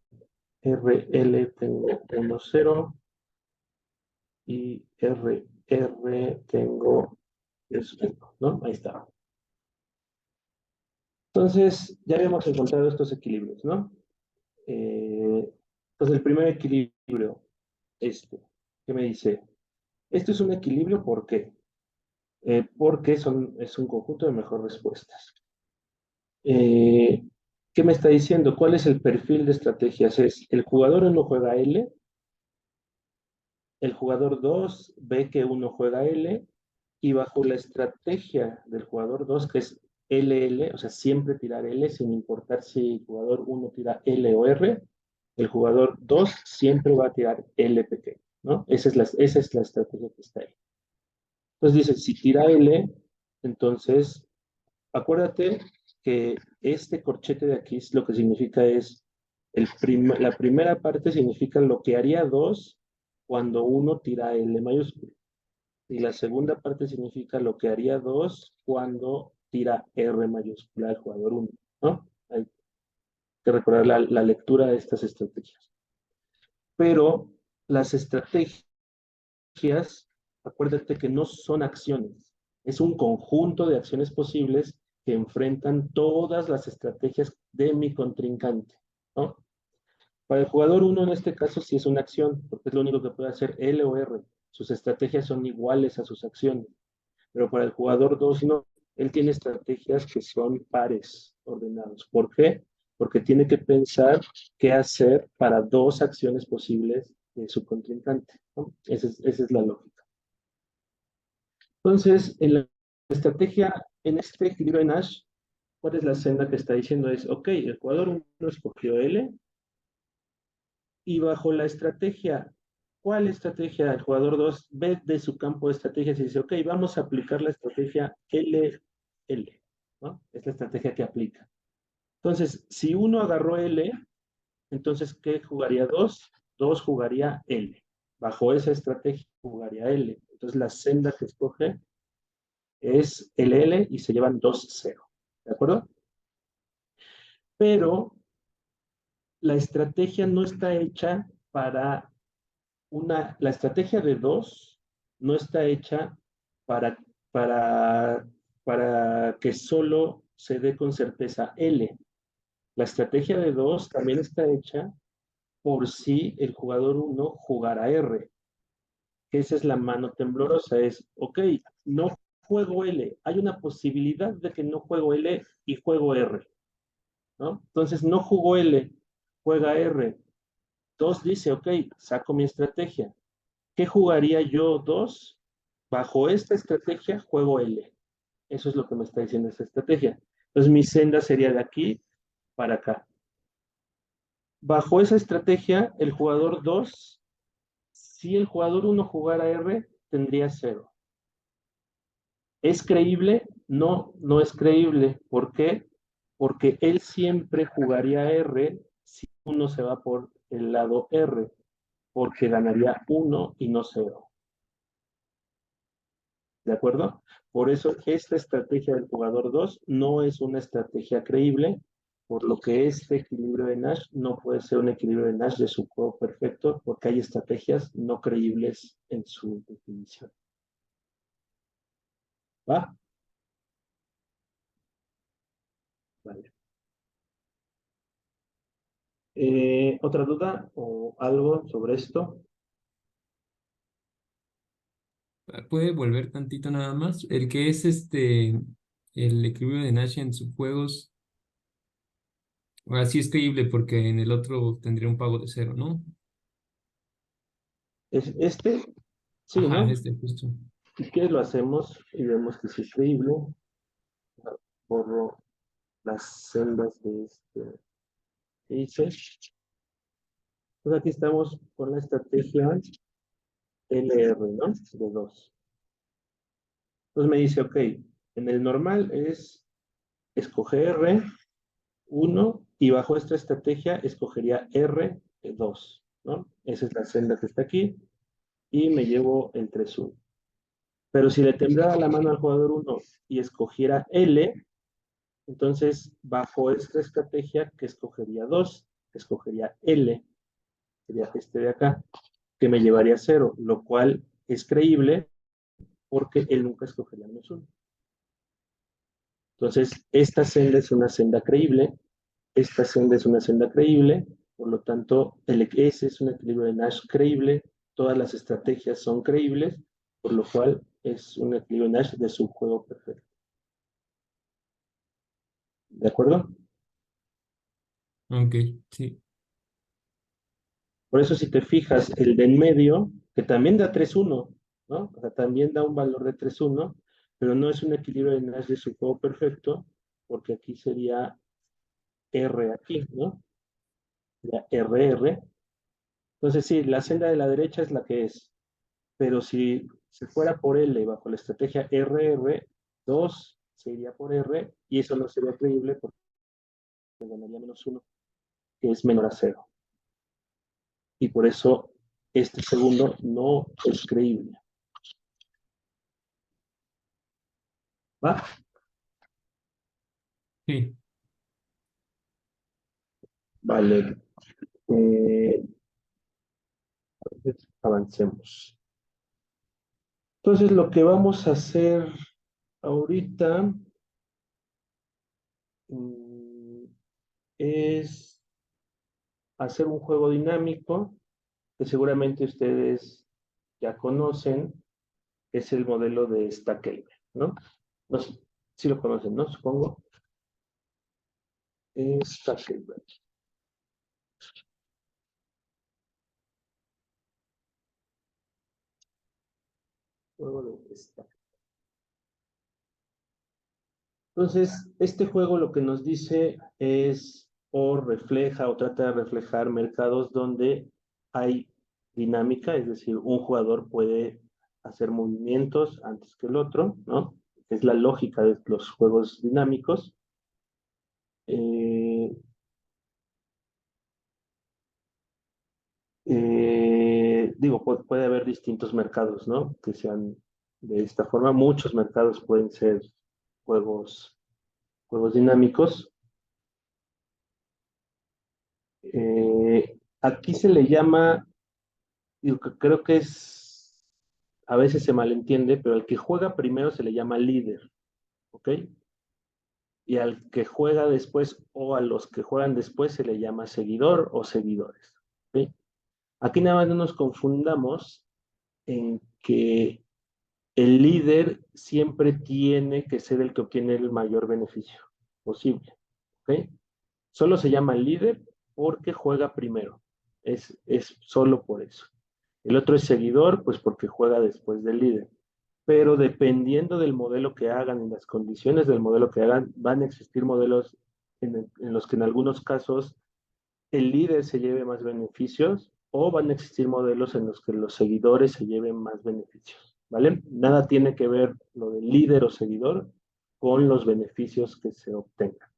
tengo 1, 0, y RR tengo 3, 1, ¿no? Ahí está. Entonces, ya habíamos encontrado estos equilibrios, ¿no? Entonces, el primer equilibrio, que me dice, esto es un equilibrio, ¿por qué? Porque es un conjunto de mejores respuestas. Eh, ¿Qué me está diciendo? ¿Cuál es el perfil de estrategias? Es el jugador 1 juega L, el jugador 2 ve que uno juega L, y bajo la estrategia del jugador 2, que es LL, o sea, siempre tirar L, sin importar si el jugador 1 tira L o R, el jugador 2 siempre va a tirar L pequeño, ¿no? Esa es la estrategia que está ahí. Entonces dice, si tira L, entonces acuérdate que este corchete de aquí lo que significa es, la primera parte significa lo que haría 2 cuando uno tira L mayúscula. Y la segunda parte significa lo que haría 2 cuando tira R mayúscula al jugador 1, ¿no? Hay que recordar la lectura de estas estrategias. Pero las estrategias, acuérdate que no son acciones, es un conjunto de acciones posibles que enfrentan todas las estrategias de mi contrincante, ¿no? Para el jugador 1 en este caso sí es una acción, porque es lo único que puede hacer L o R. Sus estrategias son iguales a sus acciones. Pero para el jugador 2 no. Él tiene estrategias que son pares ordenados. ¿Por qué? Porque tiene que pensar qué hacer para dos acciones posibles de su contrincante, ¿no? Esa es la lógica. Entonces, en la estrategia, en este equilibrio de Nash, ¿cuál es la senda que está diciendo? Es, ok, el jugador 1 escogió L, y bajo la estrategia, ¿cuál estrategia? El jugador 2 ve de su campo de estrategias y dice, ok, vamos a aplicar la estrategia LL, ¿no? Es la estrategia que aplica. Entonces, si uno agarró L, entonces, ¿qué jugaría 2? 2 jugaría L. Bajo esa estrategia jugaría L. Entonces, la senda que escoge es LL y se llevan 2-0. ¿De acuerdo? Pero la estrategia no está hecha para la estrategia de 2 no está hecha para, para, para que solo se dé con certeza L. La estrategia de 2 también está hecha por si el jugador 1 jugara R, que esa es la mano temblorosa, es, ok, no juego L, hay una posibilidad de que no juego L y juego R, ¿no? Entonces no jugó L, juega R. 2 dice, ok, saco mi estrategia. ¿Qué jugaría yo 2? Bajo esta estrategia juego L. Eso es lo que me está diciendo esta estrategia. Entonces mi senda sería de aquí para acá. Bajo esa estrategia, el jugador 2, si el jugador 1 jugara R, tendría 0. ¿Es creíble? No, no es creíble. ¿Por qué? Porque él siempre jugaría R si uno se va por el lado R, porque ganaría 1 y no 0. ¿De acuerdo? Por eso esta estrategia del jugador 2 no es una estrategia creíble, por lo que este equilibrio de Nash no puede ser un equilibrio de Nash de su juego perfecto, porque hay estrategias no creíbles en su definición. ¿Va? Vale. ¿Otra duda o algo sobre esto? ¿Puede volver tantito nada más? El que es el equilibrio de Nash en subjuegos, así es creíble porque en el otro tendría un pago de 0, ¿no? ¿Es este? Sí, Ajá, ¿no? justo. ¿Y qué lo hacemos? Y vemos que sí es creíble. Borro las celdas de este que hice. Pues aquí estamos con la estrategia LR, ¿no? De 2. Entonces me dice, ok, en el normal es escoger R, 1, y bajo esta estrategia escogería R, 2, ¿no? Esa es la senda que está aquí, y me llevo el 3-1. Pero si le temblara la mano al jugador 1 y escogiera L, entonces bajo esta estrategia que escogería 2, escogería L, sería este de acá, que me llevaría 0, lo cual es creíble porque él nunca escogería menos 1. Entonces, esta senda es una senda creíble, esta senda es una senda creíble, por lo tanto, ese es un equilibrio de Nash creíble, todas las estrategias son creíbles, por lo cual es un equilibrio de Nash de subjuego perfecto. ¿De acuerdo? Ok, sí. Por eso, si te fijas, el de en medio, que también da 3-1, ¿no? O sea, también da un valor de 3-1, pero no es un equilibrio de Nash de subjuego perfecto, porque aquí sería R aquí, ¿no? Sería RR. Entonces, sí, la senda de la derecha es la que es. Pero si se fuera por L bajo la estrategia RR, 2 se iría por R y eso no sería creíble porque ganaría menos 1, que es menor a 0. Y por eso este segundo no es creíble. ¿Va? Sí. Vale. Avancemos. Entonces, lo que vamos a hacer ahorita es hacer un juego dinámico que seguramente ustedes ya conocen, es el modelo de Stackhelmer. ¿no? No sé si lo conocen, ¿no? Supongo. Es Zuckerberg. Juego de esta. Entonces, este juego lo que nos dice es o refleja o trata de reflejar mercados donde hay dinámica, es decir, un jugador puede hacer movimientos antes que el otro, ¿no? Es la lógica de los juegos dinámicos. Eh, digo, puede haber distintos mercados, ¿no? Que sean de esta forma. Muchos mercados pueden ser juegos, juegos dinámicos. Aquí se le llama, digo, creo que es, a veces se malentiende, pero al que juega primero se le llama líder, ¿ok? Y al que juega después o a los que juegan después se le llama seguidor o seguidores, ¿ok? Aquí nada más no nos confundamos en que el líder siempre tiene que ser el que obtiene el mayor beneficio posible, ¿ok? Solo se llama líder porque juega primero. Es solo por eso. El otro es seguidor, pues porque juega después del líder. Pero dependiendo del modelo que hagan y las condiciones del modelo que hagan, van a existir modelos en los que en algunos casos el líder se lleve más beneficios o van a existir modelos en los que los seguidores se lleven más beneficios, ¿vale? Nada tiene que ver lo del líder o seguidor con los beneficios que se obtengan.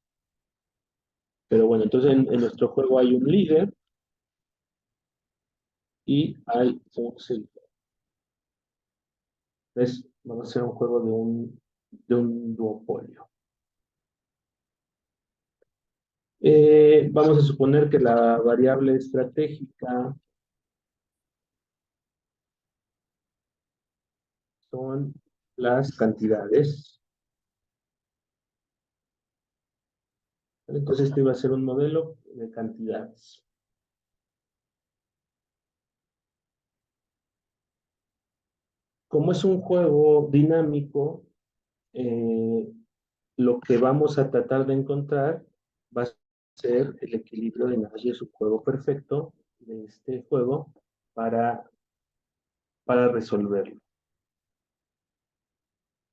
Pero bueno, entonces en nuestro juego hay un líder y hay un seguidor. Entonces, vamos a hacer un juego de un duopolio. Vamos a suponer que la variable estratégica son las cantidades. Entonces, este va a ser un modelo de cantidades. Como es un juego dinámico, lo que vamos a tratar de encontrar va a ser el equilibrio de Nash y su juego perfecto de este juego para, para resolverlo.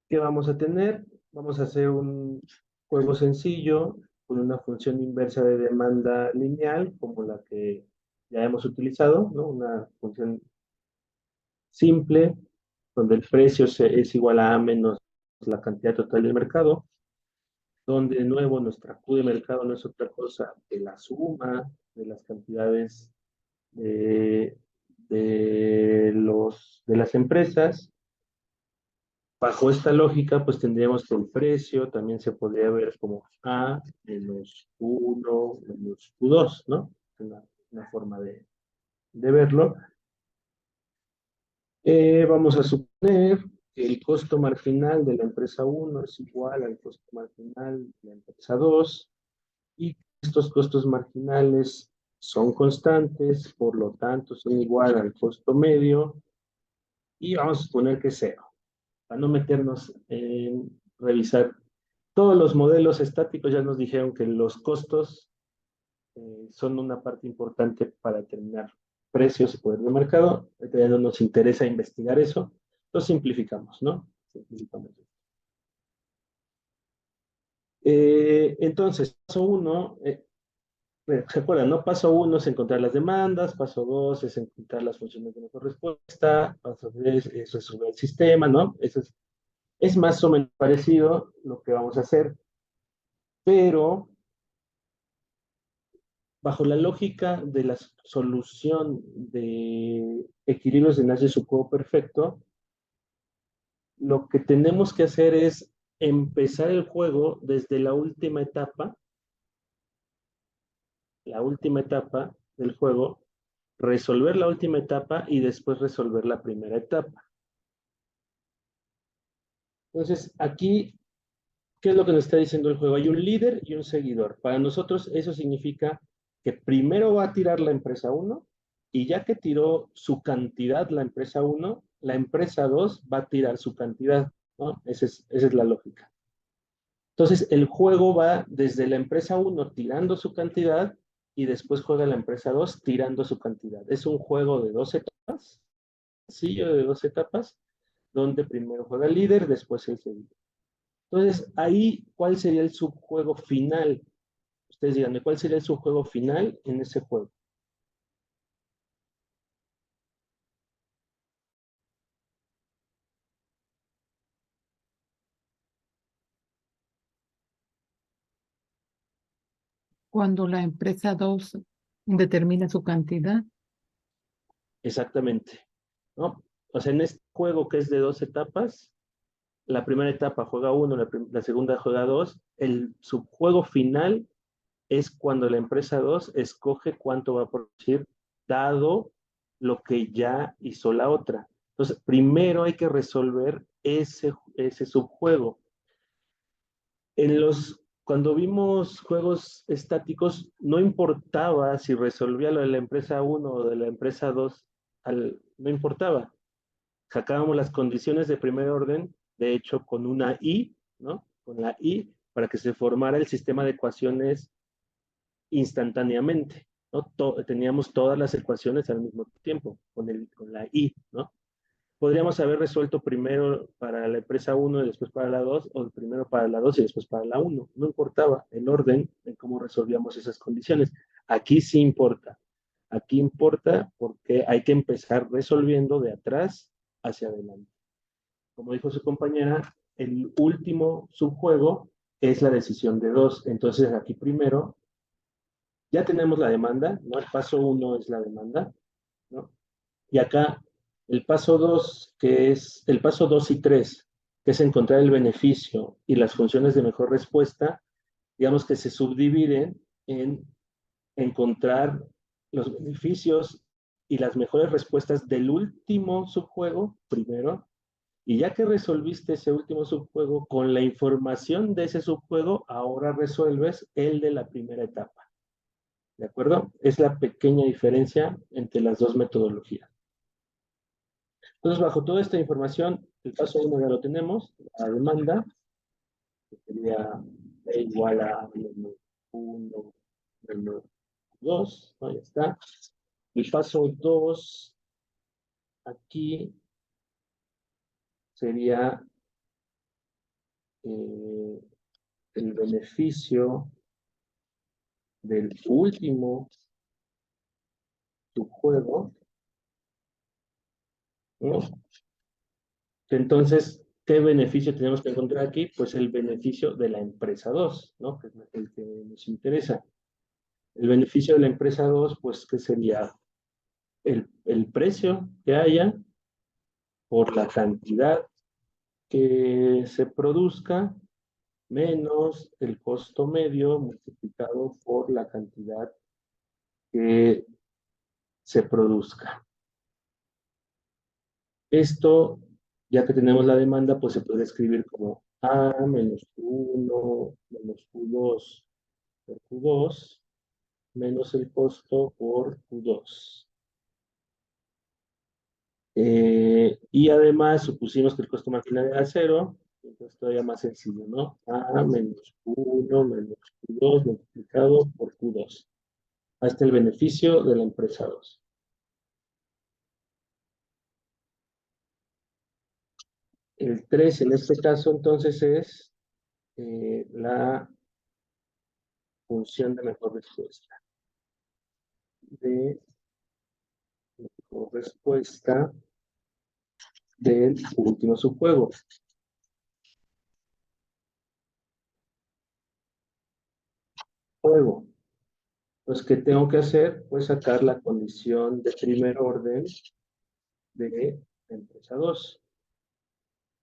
¿Qué vamos a tener? Vamos a hacer un juego sencillo con una función inversa de demanda lineal, como la que ya hemos utilizado, ¿no? Una función simple, donde el precio es igual a menos la cantidad total del mercado, donde de nuevo nuestra Q de mercado no es otra cosa que la suma de las cantidades de, de las empresas. Bajo esta lógica, pues tendríamos que el precio también se podría ver como A menos Q1 menos Q2, ¿no? Una forma de verlo. Vamos a suponer que el costo marginal de la empresa 1 es igual al costo marginal de la empresa 2 y estos costos marginales son constantes, por lo tanto son igual al costo medio y vamos a suponer que es cero, para no meternos en revisar. Todos los modelos estáticos ya nos dijeron que los costos son una parte importante para determinar precios y poder de mercado. Ahorita ya no nos interesa investigar eso, lo simplificamos, ¿no? Simplificamos. Entonces, paso uno, ¿se acuerdan, no? Paso uno es encontrar las demandas, paso dos es encontrar las funciones de mejor respuesta, paso tres es resolver el sistema, ¿no? Eso es más o menos parecido lo que vamos a hacer, pero bajo la lógica de la solución de equilibrios de Nash de su juego perfecto, lo que tenemos que hacer es empezar el juego desde la última etapa del juego, resolver la última etapa y después resolver la primera etapa. Entonces, aquí, ¿qué es lo que nos está diciendo el juego? Hay un líder y un seguidor. Para nosotros eso significa que primero va a tirar la empresa 1 y ya que tiró su cantidad la empresa 1, la empresa 2 va a tirar su cantidad. ¿no? Esa es la lógica. Entonces, el juego va desde la empresa 1 tirando su cantidad y después juega la empresa 2 tirando su cantidad. Es un juego de 2 etapas, sencillo de 2 etapas, donde primero juega el líder, después el segundo. Entonces, ahí, ¿cuál sería el subjuego final? Ustedes díganme, ¿cuál sería el subjuego final en ese juego? Cuando la empresa 2 determina su cantidad, Exactamente, ¿no? O sea, en este juego que es de 2 etapas, la primera etapa juega 1, la segunda juega 2, el subjuego final es cuando la empresa 2 escoge cuánto va a producir, dado lo que ya hizo la otra. Entonces, primero hay que resolver ese subjuego. Cuando vimos juegos estáticos, no importaba si resolvía lo de la empresa 1 o de la empresa 2, no importaba. Sacábamos las condiciones de primer orden, de hecho, con una I, ¿no? Con la I, para que se formara el sistema de ecuaciones instantáneamente, ¿no? Teníamos todas las ecuaciones al mismo tiempo, con la I, ¿no? Podríamos haber resuelto primero para la empresa 1 y después para la 2, o primero para la 2 y después para la 1. No importaba el orden en cómo resolvíamos esas condiciones. Aquí sí importa. Aquí importa porque hay que empezar resolviendo de atrás hacia adelante. Como dijo su compañera, el último subjuego es la decisión de 2. Entonces aquí primero ya tenemos la demanda, ¿no? El paso 1 es la demanda, ¿no? Y acá el paso 2, que es el paso 2 y 3, que es encontrar el beneficio y las funciones de mejor respuesta, digamos que se subdividen en encontrar los beneficios y las mejores respuestas del último subjuego primero, y ya que resolviste ese último subjuego, con la información de ese subjuego, ahora resuelves el de la primera etapa. ¿De acuerdo? Es la pequeña diferencia entre las dos metodologías. Entonces, bajo toda esta información, el paso 1 ya lo tenemos, la demanda, que sería E igual a menos 1 menos 2, ¿no? Ya está. El paso 2, aquí sería el beneficio del último subjuego, ¿no? Entonces, ¿qué beneficio tenemos que encontrar aquí? Pues el beneficio de la empresa 2, ¿no? Que es el que nos interesa. El beneficio de la empresa 2, pues, ¿qué sería? El precio que haya por la cantidad que se produzca menos el costo medio multiplicado por la cantidad que se produzca. Esto, ya que tenemos la demanda, pues se puede escribir como A menos Q1 menos Q2 por Q2 menos el costo por Q2. Y además supusimos que el costo marginal era 0, entonces todavía más sencillo, ¿no? A menos Q1 menos Q2 multiplicado por Q2. Hasta el beneficio de la empresa 2. El 3 en este caso entonces es la función de mejor respuesta. De mejor respuesta del último subjuego. Juego. Pues, ¿qué tengo que hacer? Pues sacar la condición de primer orden de la empresa 2.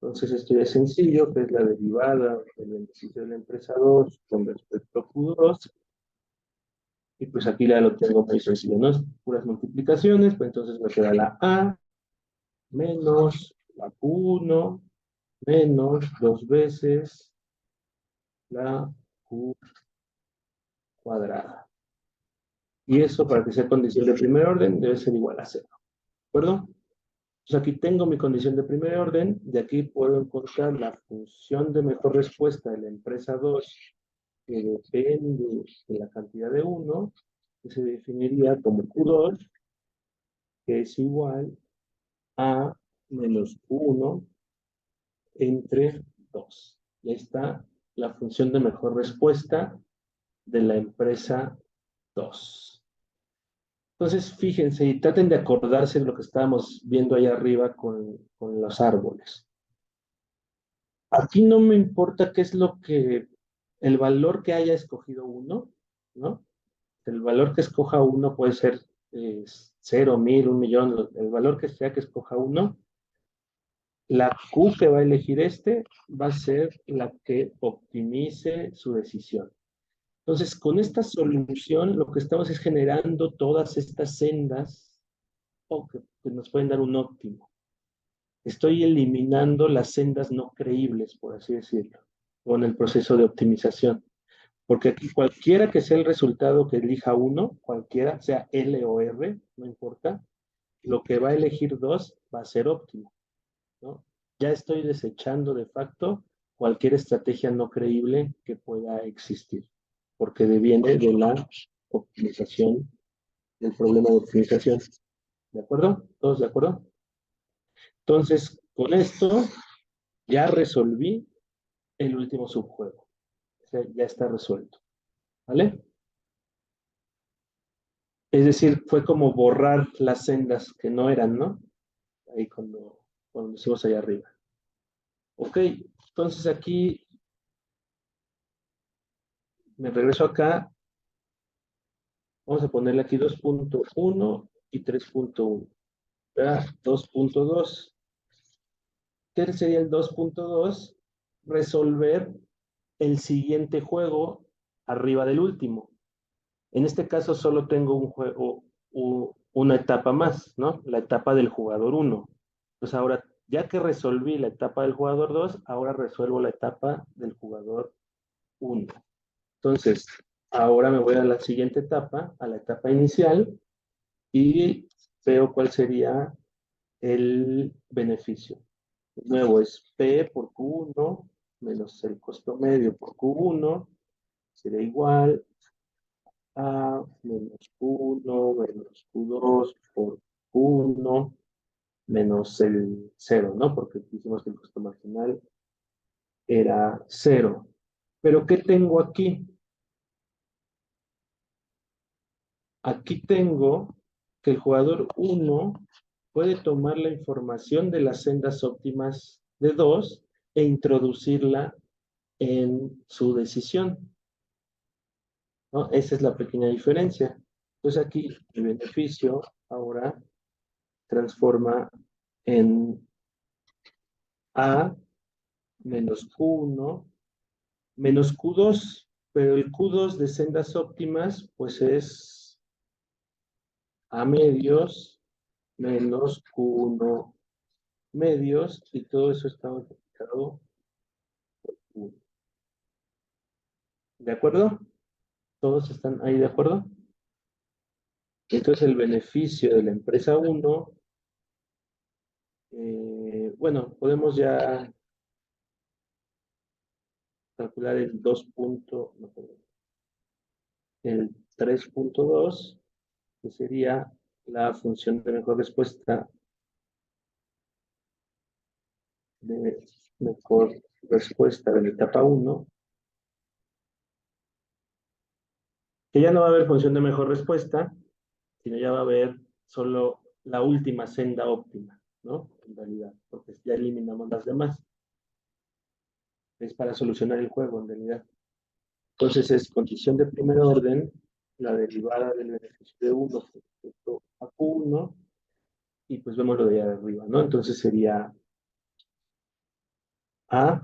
Entonces, esto ya es sencillo, que es la derivada del beneficio de la empresa 2 con respecto a Q2. Y pues aquí ya lo tengo muy sencillo, ¿no? Puras multiplicaciones, pues entonces me queda la A menos la Q1 menos 2 veces la Q cuadrada. Y eso, para que sea condición de primer orden, debe ser igual a 0. ¿De acuerdo? Entonces aquí tengo mi condición de primer orden, de aquí puedo encontrar la función de mejor respuesta de la empresa 2, que depende de la cantidad de 1, que se definiría como Q2, que es igual a menos 1 entre 2. Y ahí está la función de mejor respuesta de la empresa 2. Entonces, fíjense y traten de acordarse de lo que estábamos viendo ahí arriba con los árboles. Aquí no me importa qué es el valor que haya escogido uno, ¿no? El valor que escoja uno puede ser 0, 1000, 1.000.000, el valor que sea que escoja uno. La Q que va a elegir va a ser la que optimice su decisión. Entonces, con esta solución, lo que estamos es generando todas estas sendas que nos pueden dar un óptimo. Estoy eliminando las sendas no creíbles, por así decirlo, con el proceso de optimización. Porque aquí cualquiera que sea el resultado que elija uno, cualquiera, sea L o R, no importa, lo que va a elegir 2 va a ser óptimo, ¿no? Ya estoy desechando de facto cualquier estrategia no creíble que pueda existir, porque deviene de la optimización, del problema de optimización. ¿De acuerdo? ¿Todos de acuerdo? Entonces, con esto ya resolví el último subjuego. O sea, ya está resuelto. ¿Vale? Es decir, fue como borrar las sendas que no eran, ¿no? Ahí cuando hicimos allá arriba. Ok, entonces aquí me regreso acá. Vamos a ponerle aquí 2.1 y 3.1. 2.2. ¿Qué sería el 2.2? Resolver el siguiente juego arriba del último. En este caso solo tengo un juego, una etapa más, ¿no? La etapa del jugador 1. Entonces ahora, ya que resolví la etapa del jugador 2, ahora resuelvo la etapa del jugador 1. Entonces, ahora me voy a la siguiente etapa, a la etapa inicial, y veo cuál sería el beneficio. De nuevo, es P por Q1 menos el costo medio por Q1, será igual a menos Q1 menos Q2 por Q1 menos el 0, ¿no? Porque dijimos que el costo marginal era 0. Pero ¿qué tengo aquí? Aquí tengo que el jugador 1 puede tomar la información de las sendas óptimas de 2 e introducirla en su decisión, ¿no? Esa es la pequeña diferencia. Entonces aquí el beneficio ahora transforma en A menos Q1 menos Q2, pero el Q2 de sendas óptimas pues es A medios menos Q1 medios y todo eso está multiplicado por 1. ¿De acuerdo? ¿Todos están ahí de acuerdo? Entonces el beneficio de la empresa 1, bueno, podemos ya calcular el 2. No, el 3.2, que sería la función de mejor respuesta de la etapa 1, que ya no va a haber función de mejor respuesta, sino ya va a haber solo la última senda óptima, ¿no? En realidad, porque ya eliminamos las demás. Es para solucionar el juego, en realidad. Entonces es condición de primer orden, la derivada del beneficio de 1 respecto a Q1, y pues vemos lo de allá arriba, ¿no? Entonces sería A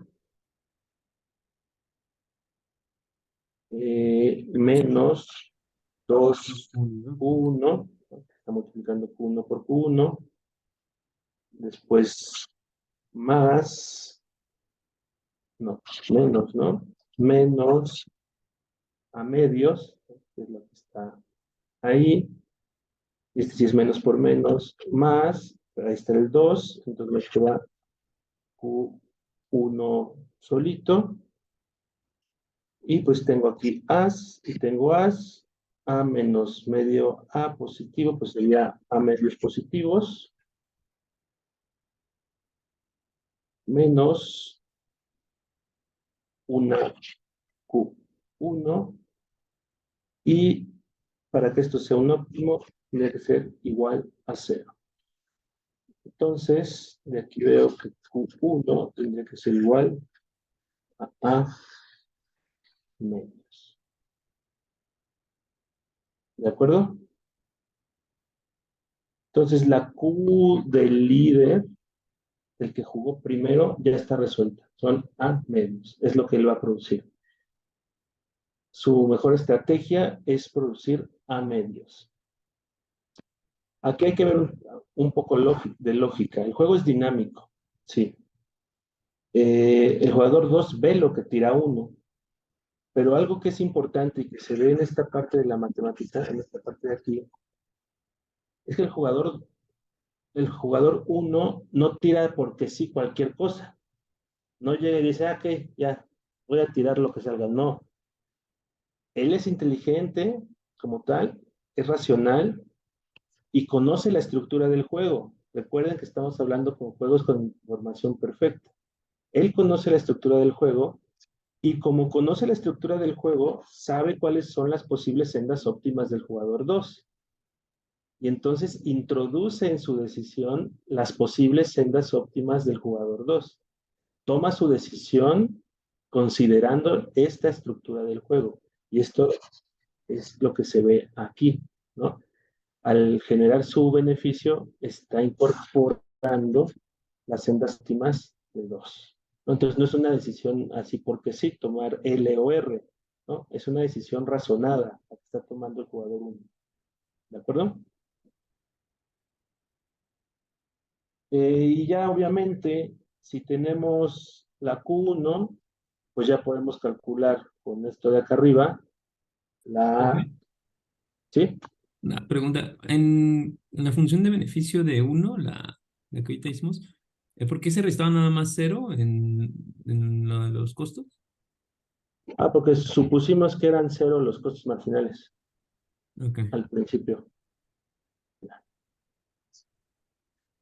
menos 2Q1, está multiplicando Q1 por Q1, después más, no, menos, ¿no? Menos a medios, que es lo que está ahí, este sí es menos por menos, más, ahí está el 2, entonces me queda Q1 solito. Y pues tengo aquí as y tengo as. A menos medio A positivo, pues sería A medios positivos. Menos una Q1. Y para que esto sea un óptimo, tiene que ser igual a 0. Entonces, de aquí veo que Q1 tendría que ser igual a A menos. ¿De acuerdo? Entonces, la Q del líder, el que jugó primero, ya está resuelta. Son A medios. Es lo que él va a producir. Su mejor estrategia es producir A medios. Aquí hay que ver un poco de lógica. El juego es dinámico. Sí. El jugador 2 ve lo que tira 1. Pero algo que es importante y que se ve en esta parte de la matemática, en esta parte de aquí, es que el jugador 1 no tira porque sí cualquier cosa. No llega y dice, ok, ya, voy a tirar lo que salga. No. Él es inteligente como tal, es racional y conoce la estructura del juego. Recuerden que estamos hablando con juegos con información perfecta. Él conoce la estructura del juego y como conoce la estructura del juego, sabe cuáles son las posibles sendas óptimas del jugador 2. Y entonces introduce en su decisión las posibles sendas óptimas del jugador 2. Toma su decisión considerando esta estructura del juego. Y esto es lo que se ve aquí, ¿no? Al generar su beneficio, está incorporando las sendas óptimas de 2. ¿No? Entonces, no es una decisión así porque sí, tomar L o R, ¿no? Es una decisión razonada la que está tomando el jugador 1. ¿De acuerdo? Y ya obviamente, si tenemos la Q1, pues ya podemos calcular con esto de acá arriba la... Profe, ¿Sí? una pregunta. En la función de beneficio de uno, la que ahorita hicimos, ¿por qué se restaba nada más cero en lo de los costos? Ah, porque supusimos que eran 0 los costos marginales Ok, al principio.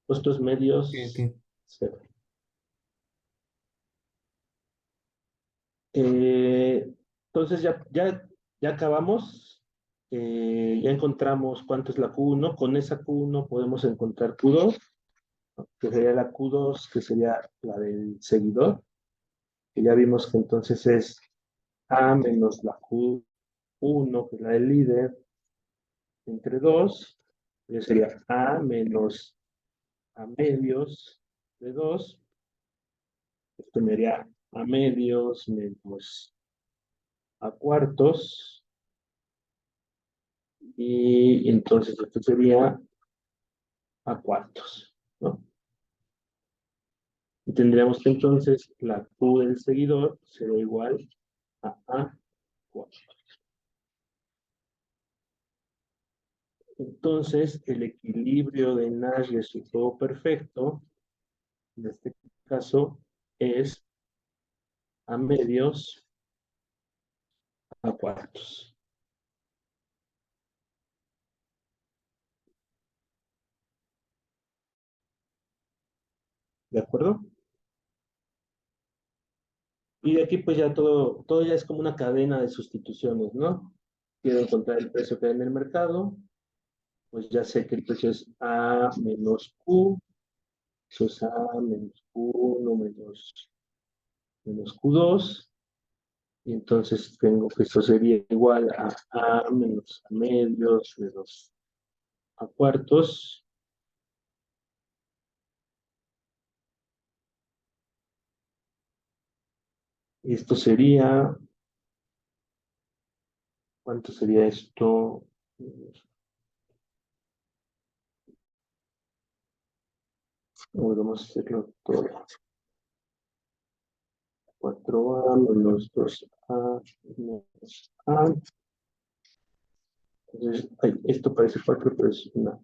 Costos ok, medios, ok. 0. Entonces ya acabamos. Ya encontramos cuánto es la Q1. Con esa Q1 podemos encontrar Q2, que sería la Q2, que sería la del seguidor. Que ya vimos que entonces es A menos la Q1, que es la del líder, entre 2. Ya sería A menos A medios de 2. Esto me haría A medios menos A cuartos. Y entonces esto sería A cuartos, ¿no? Y tendríamos que entonces la Q del seguidor será igual a A cuartos. Entonces, el equilibrio de Nash de su juego perfecto, en este caso, es A medios A cuartos. ¿De acuerdo? Y de aquí pues ya todo ya es como una cadena de sustituciones, ¿no? Quiero encontrar el precio que hay en el mercado, pues ya sé que el precio es A menos Q, eso es A menos Q1 menos Q2, y entonces tengo que esto sería igual a A menos A medios menos A cuartos, y esto sería, ¿cuánto sería esto? Vamos a hacerlo todo. 4A menos 2A menos A. Entonces, esto parece 4, pero es una.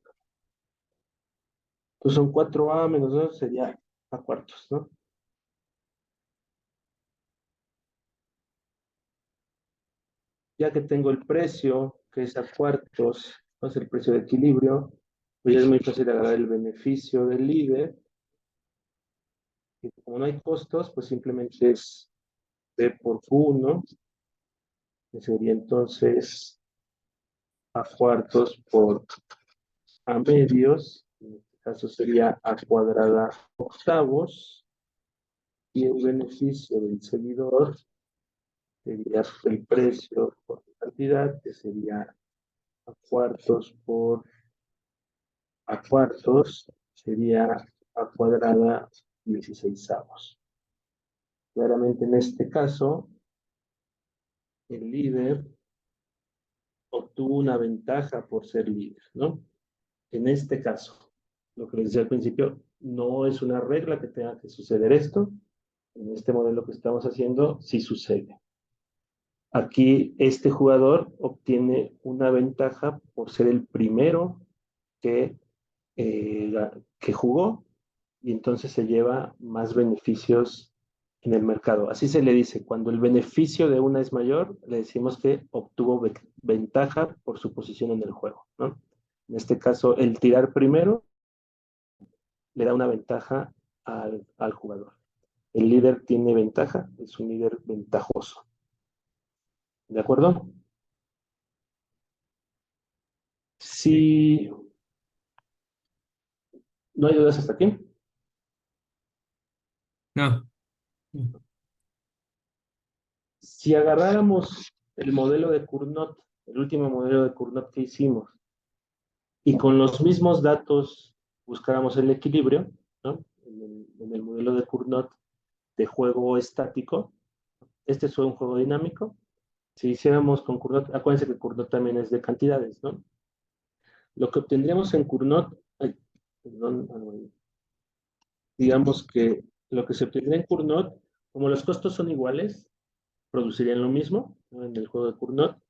Entonces son 4a menos 2 sería a cuartos, ¿no? Ya que tengo el precio, que es a cuartos, no es el precio de equilibrio, pues ya es muy fácil agarrar el beneficio del líder. Y como no hay costos, pues simplemente es B por Q1, que sería entonces a cuartos por a medios, en este caso sería a cuadrada octavos, y el beneficio del seguidor sería el precio por cantidad, que sería a cuartos por a cuartos, sería a cuadrada 16avos. Claramente en este caso, el líder obtuvo una ventaja por ser líder, ¿no? En este caso, lo que les decía al principio, no es una regla que tenga que suceder esto. En este modelo que estamos haciendo, sí sucede. Aquí este jugador obtiene una ventaja por ser el primero que, que jugó y entonces se lleva más beneficios en el mercado. Así se le dice, cuando el beneficio de una es mayor, le decimos que obtuvo ventaja por su posición en el juego, ¿no? En este caso, el tirar primero le da una ventaja al jugador. El líder tiene ventaja, es un líder ventajoso. ¿De acuerdo? Si no hay dudas hasta aquí. No. Si agarráramos el modelo de Cournot, el último modelo de Cournot que hicimos, y con los mismos datos buscáramos el equilibrio, ¿no? En el modelo de Cournot de juego estático, este es un juego dinámico. Si hiciéramos con Cournot, acuérdense que Cournot también es de cantidades, ¿no? Lo que obtendríamos en Cournot, ay, perdón, digamos que lo que se obtendría en Cournot, como los costos son iguales, producirían lo mismo, ¿no? En el juego de Cournot,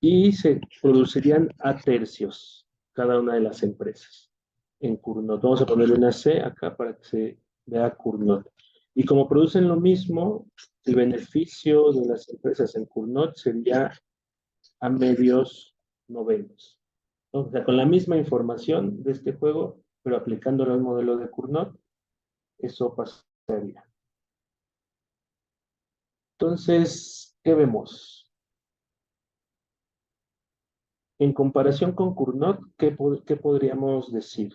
y se producirían a tercios cada una de las empresas en Cournot. Vamos a ponerle una C acá para que se vea Cournot. Y como producen lo mismo, el beneficio de las empresas en Cournot sería a medios novenos, ¿no? O sea, con la misma información de este juego, pero aplicándolo al modelo de Cournot, eso pasaría. Entonces, ¿qué vemos? En comparación con Cournot, ¿qué podríamos decir?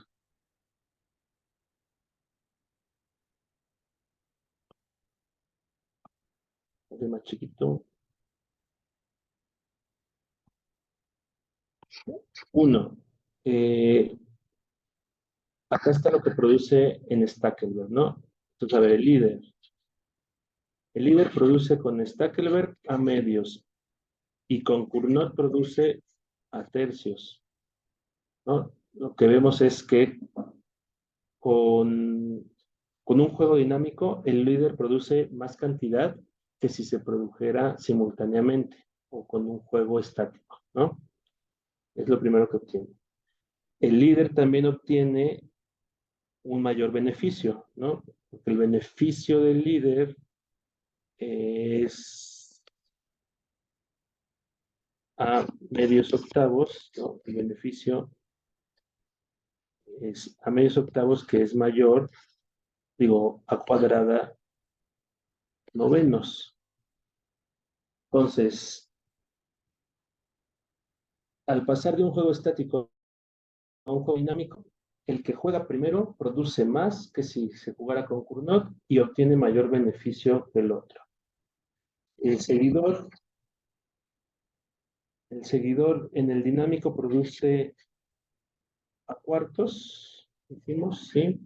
De más chiquito. Uno, acá está lo que produce en Stackelberg, ¿no? Entonces, a ver, el líder. El líder produce con Stackelberg a medios y con Cournot produce a tercios, ¿no? Lo que vemos es que con un juego dinámico, el líder produce más cantidad que si se produjera simultáneamente o con un juego estático, ¿no? Es lo primero que obtiene. El líder también obtiene un mayor beneficio, ¿no? Porque el beneficio del líder es a medios octavos, ¿no? El beneficio es a medios octavos que es mayor, digo, a cuadrada novenos. Entonces, al pasar de un juego estático a un juego dinámico, el que juega primero produce más que si se jugara con Cournot y obtiene mayor beneficio que el otro. El seguidor, el seguidor en el dinámico produce a cuartos, dijimos, sí,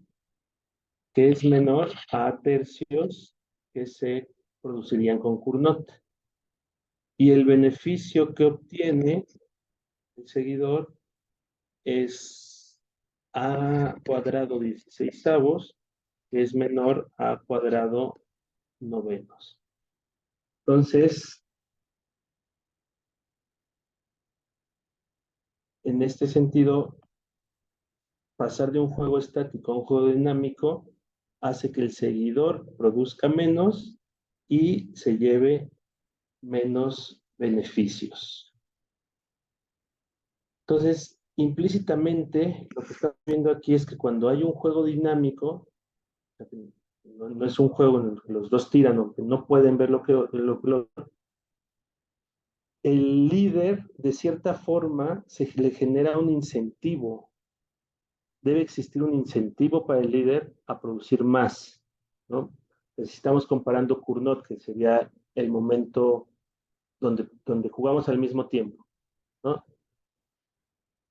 que es menor a tercios que se producirían con Cournot. Y el beneficio que obtiene el seguidor es a cuadrado 16avos, que es menor a cuadrado novenos. Entonces, en este sentido, pasar de un juego estático a un juego dinámico hace que el seguidor produzca menos y se lleve menos beneficios. Entonces, implícitamente, lo que estamos viendo aquí es que cuando hay un juego dinámico, no es un juego en el que los dos tiran, aunque no pueden ver el líder, de cierta forma, se le genera un incentivo. Debe existir un incentivo para el líder a producir más, ¿no? Si estamos comparando Cournot, que sería el momento donde jugamos al mismo tiempo, ¿no?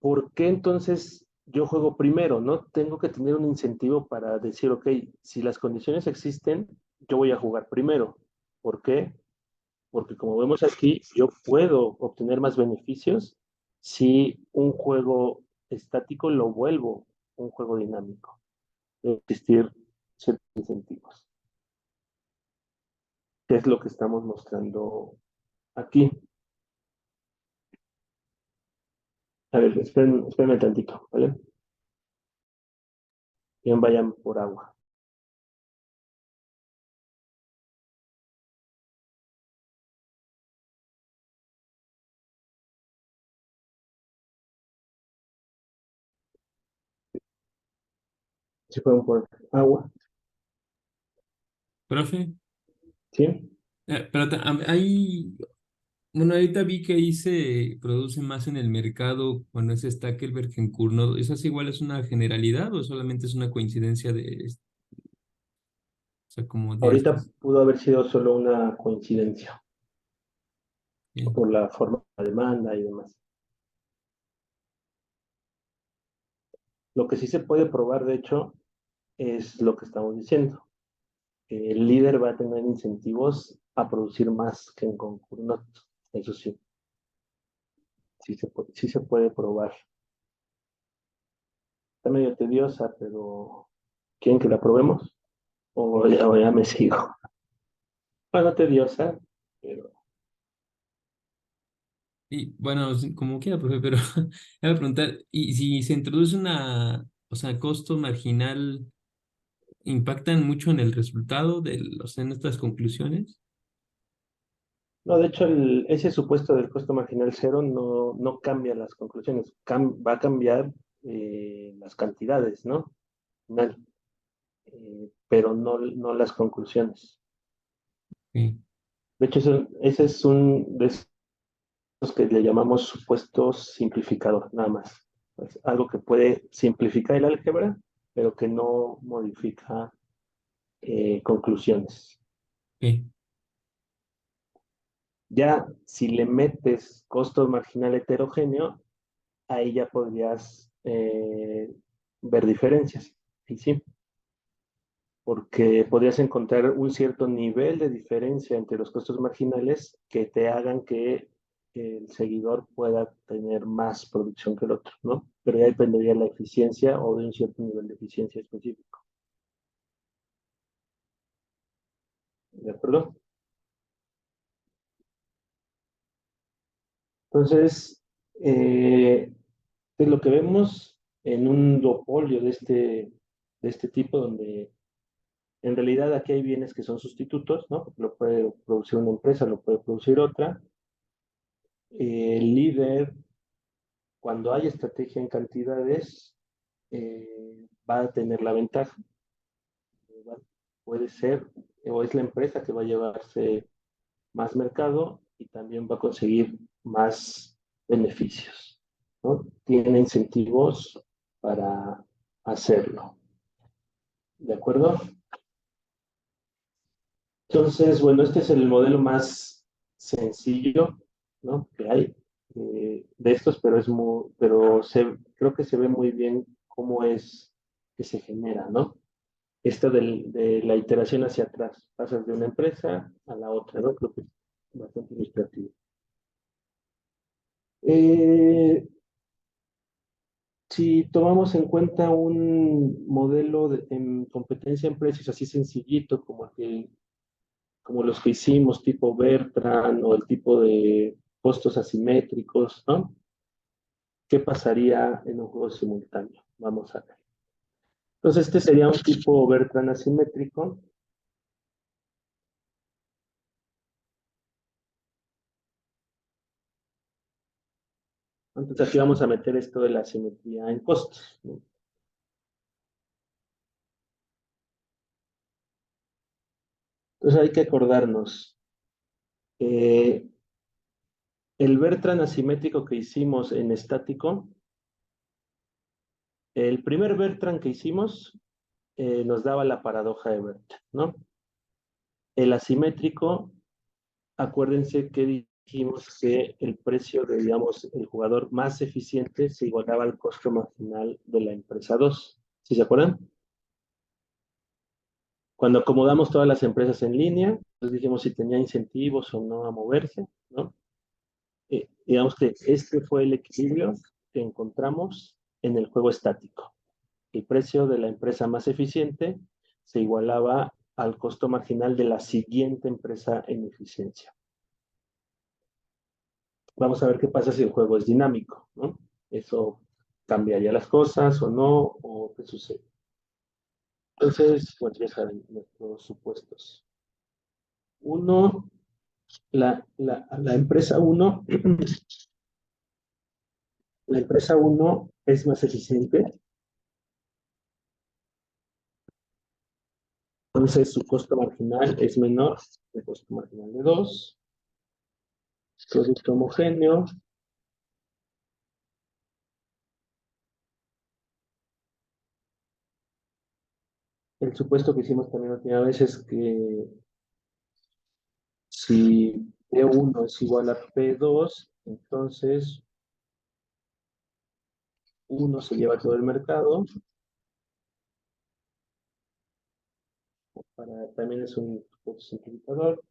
¿Por qué entonces yo juego primero, no? Tengo que tener un incentivo para decir, ok, si las condiciones existen, yo voy a jugar primero. ¿Por qué? Porque como vemos aquí, yo puedo obtener más beneficios si un juego estático lo vuelvo un juego dinámico. Debe existir ciertos incentivos. ¿Qué es lo que estamos mostrando aquí? A ver, espérenme tantito, ¿vale? Bien, vayan por agua. Si pueden por agua, Profe, ¿sí? pero hay, bueno, ahorita vi que ahí se produce más en el mercado cuando es Stackelberg en Cournot. ¿Eso es igual, es una generalidad o solamente es una coincidencia o sea, como de Ahorita estos? pudo haber sido solo una coincidencia Sí, por la forma de la demanda y demás. Lo que sí se puede probar, de hecho, es lo que estamos diciendo. El líder va a tener incentivos a producir más que en Cournot. Eso sí, sí se puede probar. Está medio tediosa, pero ¿quieren que la probemos? O ya me sigo. Bueno, tediosa, pero y bueno, sí, como quiera, profe, pero voy a preguntar, ¿y si se introduce o sea, costo marginal, impactan mucho en el resultado o sea, en estas conclusiones? no, de hecho, ese supuesto del costo marginal cero no cambia las conclusiones, va a cambiar las cantidades, ¿no? Final, pero no las conclusiones. Sí, De hecho, ese es un de esos que le llamamos supuesto simplificador, nada más. Es algo que puede simplificar el álgebra, pero que no modifica conclusiones. sí, Ya si le metes costo marginal heterogéneo, ahí ya podrías ver diferencias. Y sí, porque podrías encontrar un cierto nivel de diferencia entre los costos marginales que te hagan que el seguidor pueda tener más producción que el otro, ¿no? Pero ya dependería de la eficiencia o de un cierto nivel de eficiencia específico. ¿De acuerdo? Entonces, es lo que vemos en un duopolio de este tipo, donde en realidad aquí hay bienes que son sustitutos, ¿no? Lo puede producir una empresa, lo puede producir otra. El líder, cuando hay estrategia en cantidades, va a tener la ventaja. Puede ser, o es la empresa que va a llevarse más mercado y también va a conseguir más beneficios, ¿no? Tiene incentivos para hacerlo. ¿De acuerdo? Entonces, bueno, este es el modelo más sencillo, ¿no? Que hay de estos, pero creo que se ve muy bien cómo es que se genera, ¿no? Esto de la iteración hacia atrás, pasas de una empresa a la otra, ¿no? Creo que es bastante ilustrativo. Eh, si tomamos en cuenta un modelo en competencia en precios así sencillito como los que hicimos, tipo Bertrand o el tipo de costos asimétricos, ¿no? ¿Qué pasaría en un juego simultáneo? Vamos a ver. Entonces, este sería un tipo Bertrand asimétrico. Entonces, aquí vamos a meter esto de la asimetría en costos, ¿no? Entonces, hay que acordarnos. El Bertrand asimétrico que hicimos en estático, el primer Bertrand que hicimos nos daba la paradoja de Bertrand, ¿no? El asimétrico, acuérdense que dijimos que el precio de, digamos, el jugador más eficiente se igualaba al costo marginal de la empresa 2. ¿Sí se acuerdan? Cuando acomodamos todas las empresas en línea, pues dijimos si tenía incentivos o no a moverse, ¿no? Digamos que este fue el equilibrio que encontramos en el juego estático. El precio de la empresa más eficiente se igualaba al costo marginal de la siguiente empresa en eficiencia. Vamos a ver qué pasa si el juego es dinámico, ¿no? Eso cambiaría las cosas o no, o qué sucede. Entonces, pues ya saben nuestros supuestos. Uno, la empresa 1, la empresa 1 es más eficiente, entonces su costo marginal es menor que el costo marginal de 2. Producto homogéneo. El supuesto que hicimos también la última vez es que si P1 es igual a P2, entonces 1 se lleva todo el mercado. También es un simplificador.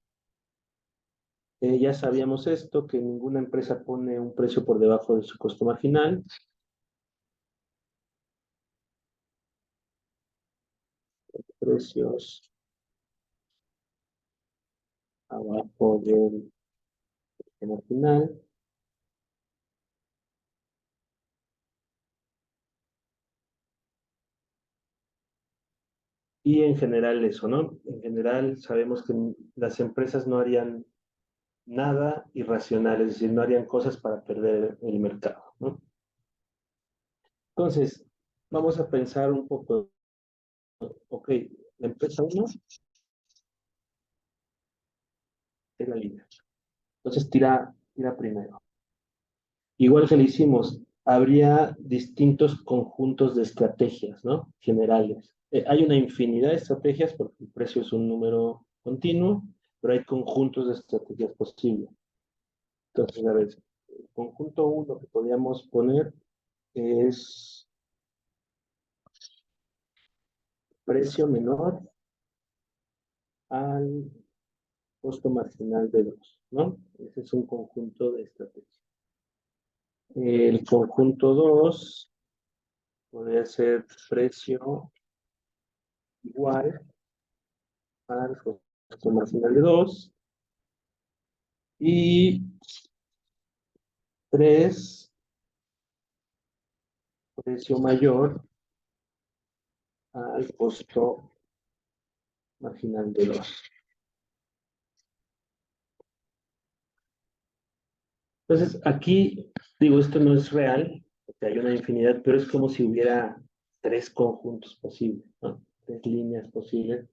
Ya sabíamos esto, que ninguna empresa pone un precio por debajo de su costo marginal. Precios abajo del costo marginal. Y en general eso, ¿no? En general sabemos que las empresas no harían nada irracional, es decir, no harían cosas para perder el mercado, ¿no? Entonces, vamos a pensar un poco, ok, la empresa 1 es la línea. Entonces, tira primero. Igual que le hicimos, habría distintos conjuntos de estrategias, ¿no? Generales. Hay una infinidad de estrategias porque el precio es un número continuo, pero hay conjuntos de estrategias posibles. Entonces, a ver, el conjunto 1 que podríamos poner es precio menor al costo marginal de 2, ¿no? Ese es un conjunto de estrategias. El conjunto 2 podría ser precio igual al costo marginal de 2 y 3 precio mayor al costo marginal de 2. Entonces, aquí, digo, esto no es real, porque hay una infinidad, pero es como si hubiera 3 conjuntos posibles, ¿no? 3 líneas posibles.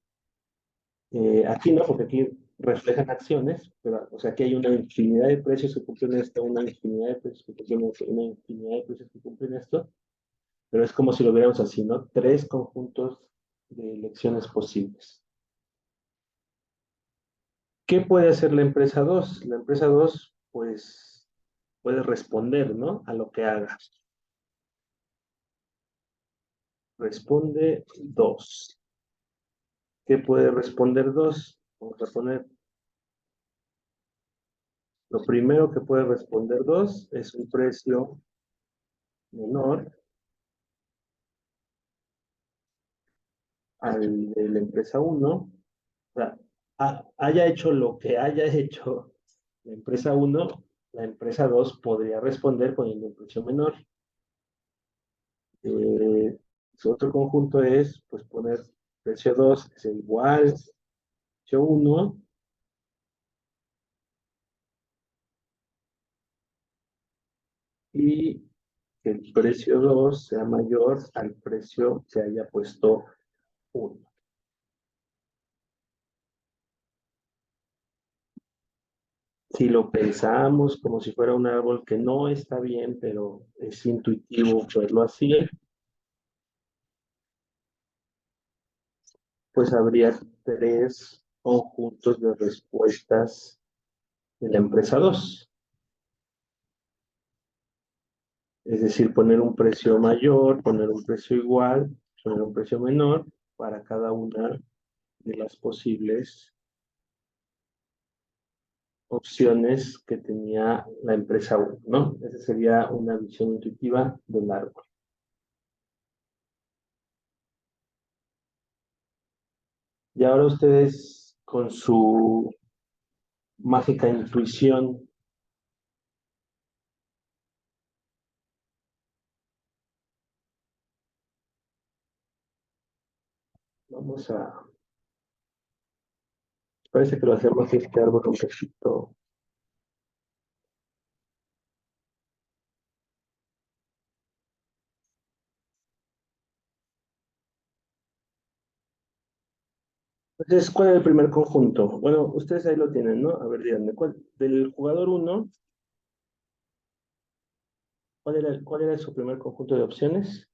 Aquí no, porque aquí reflejan acciones, pero o sea, aquí hay una infinidad de precios que cumplen esto, una infinidad de precios que cumplen esto, una infinidad de precios que cumplen esto, pero es como si lo viéramos así, ¿no? 3 conjuntos de elecciones posibles. ¿Qué puede hacer la empresa 2? La empresa 2, pues, puede responder, ¿no? A lo que haga. Responde 2. ¿Qué puede responder 2? Vamos a poner, lo primero que puede responder 2 es un precio menor al de la empresa 1. O sea, haya hecho lo que haya hecho la empresa 1, la empresa 2 podría responder poniendo un precio menor. Su otro conjunto es, pues, poner precio 2 es igual, precio 1, y que el precio 2 sea mayor al precio que haya puesto 1. Si lo pensamos como si fuera un árbol, que no está bien, pero es intuitivo verlo así, pues habría 3 conjuntos de respuestas de la empresa 2. Es decir, poner un precio mayor, poner un precio igual, poner un precio menor para cada una de las posibles opciones que tenía la empresa 1, ¿no? Esa sería una visión intuitiva del árbol. Y ahora ustedes, con su mágica intuición, vamos a... Parece que lo hacemos este árbol un poquito. Entonces, ¿cuál es el primer conjunto? Bueno, ustedes ahí lo tienen, ¿no? A ver, díganme, del jugador 1, ¿cuál era su primer conjunto de opciones?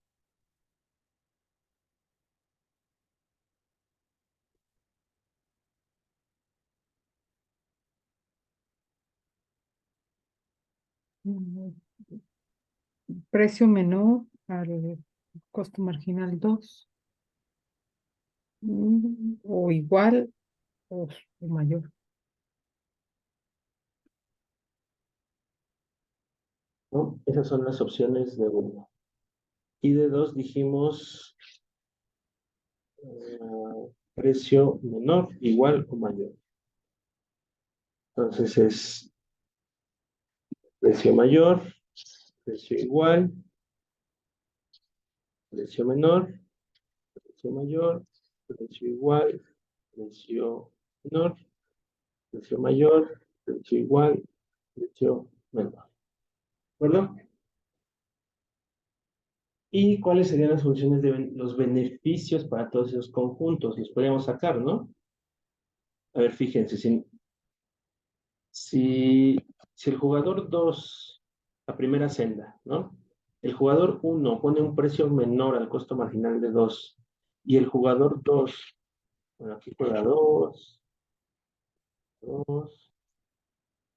Precio menor al costo marginal 2, o igual o mayor. ¿No? Esas son las opciones de 1. Y de 2 dijimos precio menor, igual o mayor. Entonces es precio mayor, precio igual, precio menor, precio mayor, precio igual, precio menor, precio mayor, precio igual, precio menor. ¿De acuerdo? ¿Y cuáles serían las funciones de los beneficios para todos esos conjuntos? Los podríamos sacar, ¿no? A ver, fíjense, si el jugador 2, la primera celda, ¿no? El jugador 1 pone un precio menor al costo marginal de 2 y el jugador 2, bueno, aquí juega 2, 2,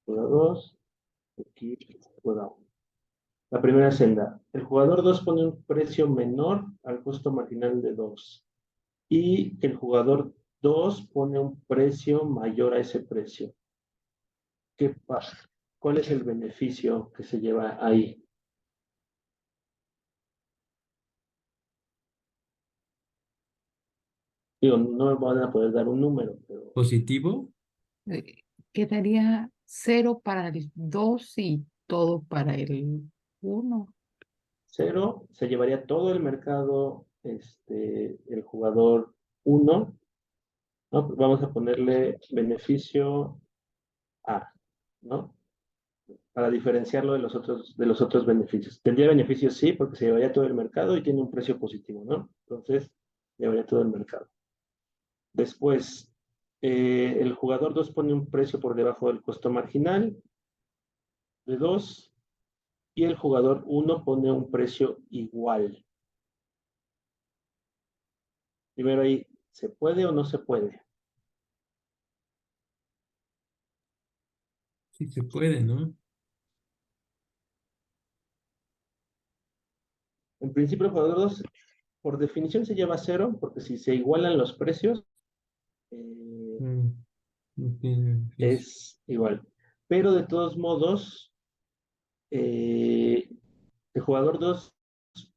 juega 2, aquí juega 1. La primera celda, el jugador 2 pone un precio menor al costo marginal de 2 y el jugador 2 pone un precio mayor a ese precio. ¿Qué pasa? ¿Cuál es el beneficio que se lleva ahí? Digo, no me van a poder dar un número, pero ¿Positivo? Eh, Quedaría 0 para el 2 y todo para el 1. 0 se llevaría todo el mercado, el jugador 1, ¿no? Vamos a ponerle beneficio A, ¿no? Para diferenciarlo de los otros beneficios. Tendría beneficios, sí, porque se llevaría todo el mercado y tiene un precio positivo, ¿no? Entonces, llevaría todo el mercado. Después, el jugador 2 pone un precio por debajo del costo marginal de 2 y el jugador 1 pone un precio igual. Primero ahí, ¿se puede o no se puede? Sí se puede, ¿no? En principio, el jugador 2, por definición, se lleva 0, porque si se igualan los precios, Mm, no tiene beneficio. es igual. Pero de todos modos, eh, el jugador 2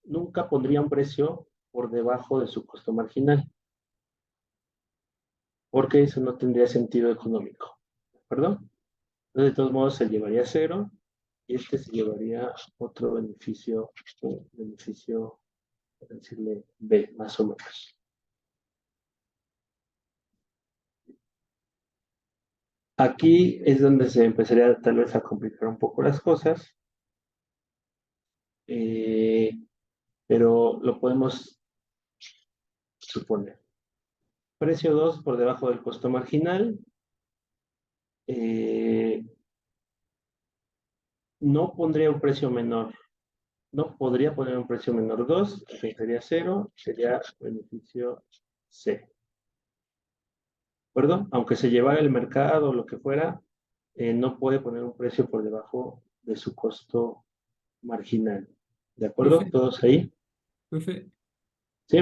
nunca pondría un precio por debajo de su costo marginal, porque eso no tendría sentido económico. ¿De acuerdo? Entonces, de todos modos, se llevaría 0 y se llevaría otro beneficio por decirle B, más o menos. Aquí es donde se empezaría tal vez a complicar un poco las cosas, eh, pero lo podemos suponer. Precio 2 por debajo del costo marginal. eh, no pondría un precio menor. No podría poner un precio menor 2, que sería 0, sería beneficio C. ¿De acuerdo? Aunque se llevara el mercado o lo que fuera, no puede poner un precio por debajo de su costo marginal. ¿De acuerdo? Profe, ¿Todos ahí? profe, ¿Sí?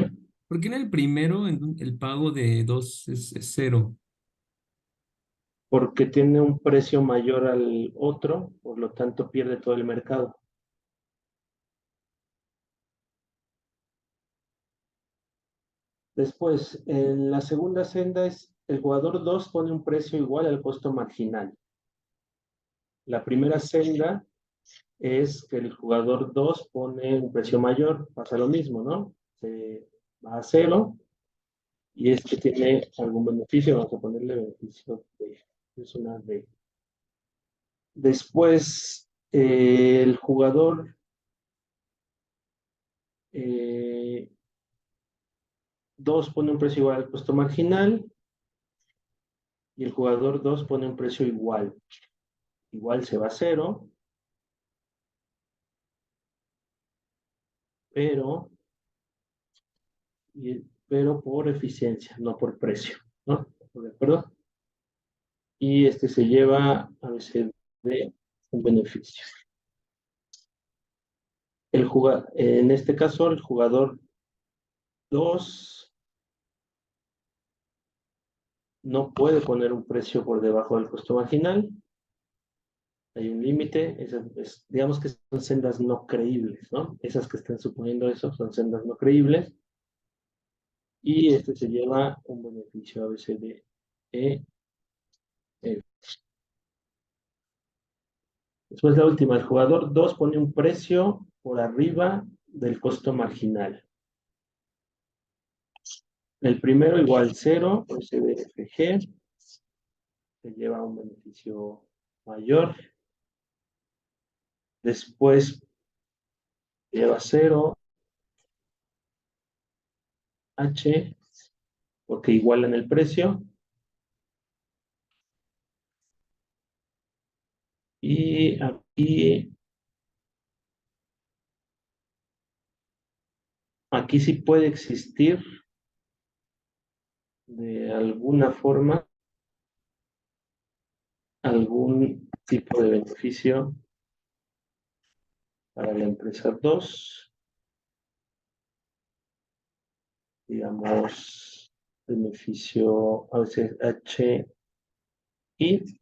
¿por qué en el primero el pago de 2 es 0? Porque tiene un precio mayor al otro, por lo tanto pierde todo el mercado. Después, en la segunda senda es el jugador 2 pone un precio igual al costo marginal. La primera senda es que el jugador 2 pone un precio mayor, pasa lo mismo, ¿no? Se va a 0 y este tiene algún beneficio, vamos a ponerle beneficio D, es una D. Después, el jugador 2 pone un precio igual al costo marginal y el jugador 2 pone un precio igual. Igual se va a 0, pero, pero por eficiencia, no por precio, ¿no? ¿De acuerdo? Y este se lleva a veces de un beneficio. En este caso, el jugador 2 no puede poner un precio por debajo del costo marginal. Hay un límite, digamos que son sendas no creíbles, ¿no? Esas que están suponiendo eso son sendas no creíbles. Y este se lleva un beneficio a veces de E. F. Después la última, el jugador 2 pone un precio por arriba del costo marginal. El primero igual 0, SDFG, se lleva un beneficio mayor. Después lleva 0, H, porque igualan el precio. Y aquí sí puede existir de alguna forma algún tipo de beneficio para la empresa 2, digamos, beneficio a veces H y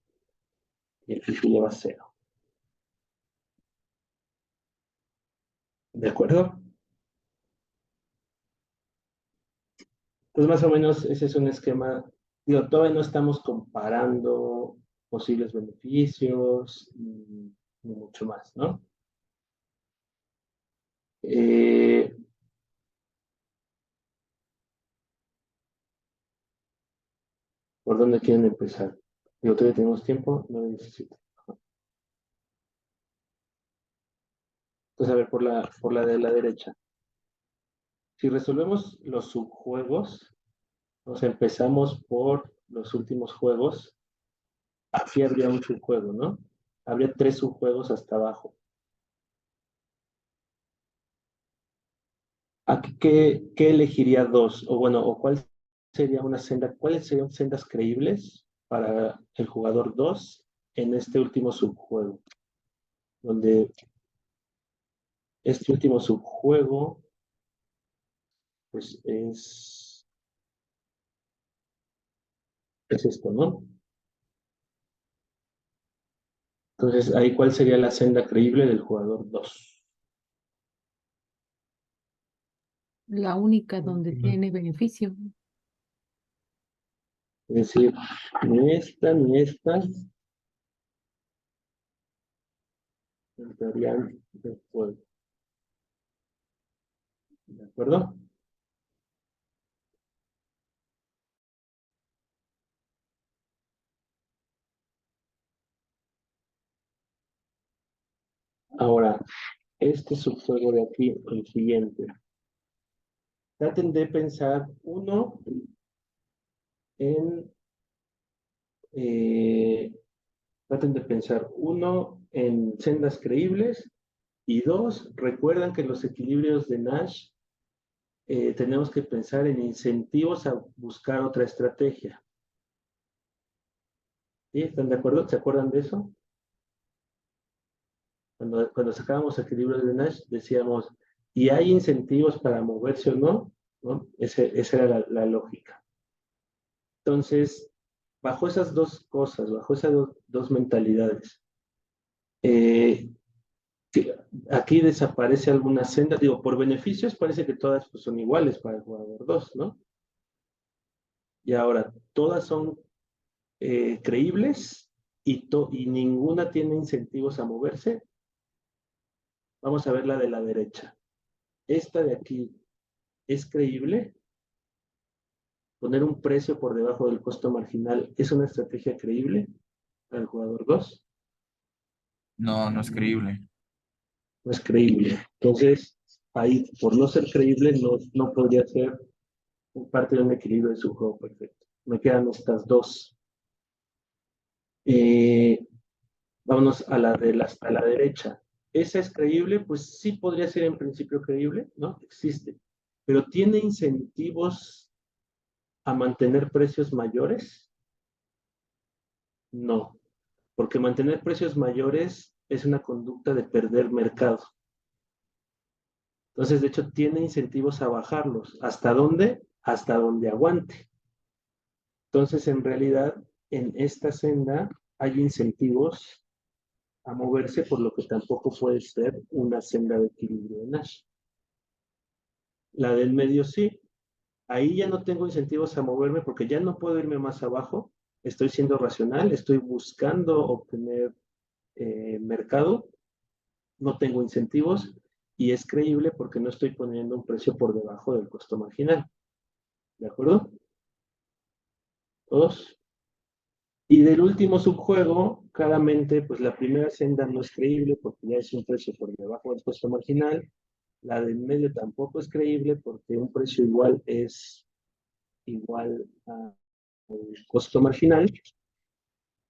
el precio lleva 0. ¿De acuerdo? Pues más o menos ese es un esquema. Digo, todavía no estamos comparando posibles beneficios ni mucho más, ¿no? Eh, ¿Por dónde quieren empezar? Digo, todavía tenemos tiempo, no necesito. Entonces, a ver, por la de la derecha. Si resolvemos los subjuegos, nos empezamos por los últimos juegos. Aquí habría un subjuego, ¿no? Habría 3 subjuegos hasta abajo. Aquí, ¿qué elegiría 2? O bueno, o cuál sería una senda, ¿cuáles serían sendas creíbles para el jugador 2 en este último subjuego? Donde este último subjuego, pues es esto, ¿no? Entonces, ahí, ¿cuál sería la senda creíble del jugador 2? La única donde tiene beneficio. Es decir, ni esta, ni esta entrarían del juego. ¿De acuerdo? Ahora, este subjuego de aquí, el siguiente. Traten de pensar, uno, en... traten de pensar, uno, en sendas creíbles, y dos, recuerdan que los equilibrios de Nash tenemos que pensar en incentivos a buscar otra estrategia. ¿Sí? ¿Están de acuerdo? ¿Se acuerdan de eso? Cuando sacábamos equilibrios de Nash, decíamos, ¿y hay incentivos para moverse o no? ¿No? Esa era la lógica. Entonces, bajo esas dos cosas, bajo esas dos mentalidades, eh, aquí desaparece alguna senda, digo, por beneficios parece que todas pues, son iguales para el jugador 2, ¿no? Y ahora, todas son creíbles y ninguna tiene incentivos a moverse. Vamos a ver la de la derecha. Esta de aquí es creíble. Poner un precio por debajo del costo marginal es una estrategia creíble para el jugador 2. No, no es creíble. No es creíble. Entonces, ahí, por no ser creíble, no podría ser parte de un equilibrio de su juego perfecto. Me quedan estas dos. Vámonos a la derecha. ¿Esa es creíble? Pues sí podría ser en principio creíble, ¿no? Existe. Pero ¿tiene incentivos a mantener precios mayores? No, porque mantener precios mayores es una conducta de perder mercado. Entonces, de hecho, tiene incentivos a bajarlos. ¿Hasta dónde? Hasta donde aguante. Entonces, en realidad, en esta senda hay incentivos a moverse, por lo que tampoco puede ser una senda de equilibrio de Nash. La del medio sí. Ahí ya no tengo incentivos a moverme porque ya no puedo irme más abajo. Estoy siendo racional, estoy buscando obtener mercado, no tengo incentivos y es creíble porque no estoy poniendo un precio por debajo del costo marginal. ¿De acuerdo? ¿Todos? Y del último subjuego, claramente, pues la primera senda no es creíble porque ya es un precio por debajo del costo marginal. La del medio tampoco es creíble porque un precio igual es igual al costo marginal.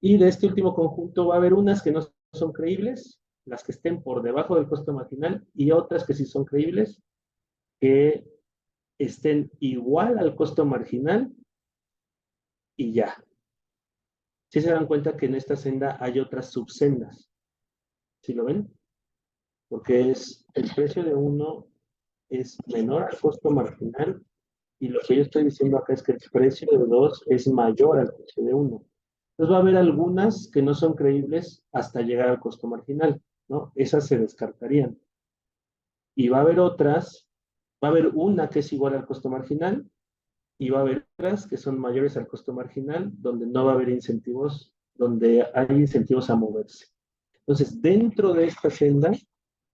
Y de este último conjunto va a haber unas que no son creíbles, las que estén por debajo del costo marginal, y otras que sí son creíbles, que estén igual al costo marginal y ya. Si se dan cuenta que en esta senda hay otras subsendas. ¿Sí lo ven? Porque es el precio de uno es menor al costo marginal y lo que yo estoy diciendo acá es que el precio de dos es mayor al precio de uno. Entonces va a haber algunas que no son creíbles hasta llegar al costo marginal, ¿no? Esas se descartarían. Y va a haber otras, va a haber una que es igual al costo marginal y va a haber otras que son mayores al costo marginal, donde no va a haber incentivos, donde hay incentivos a moverse. Entonces, dentro de esta senda,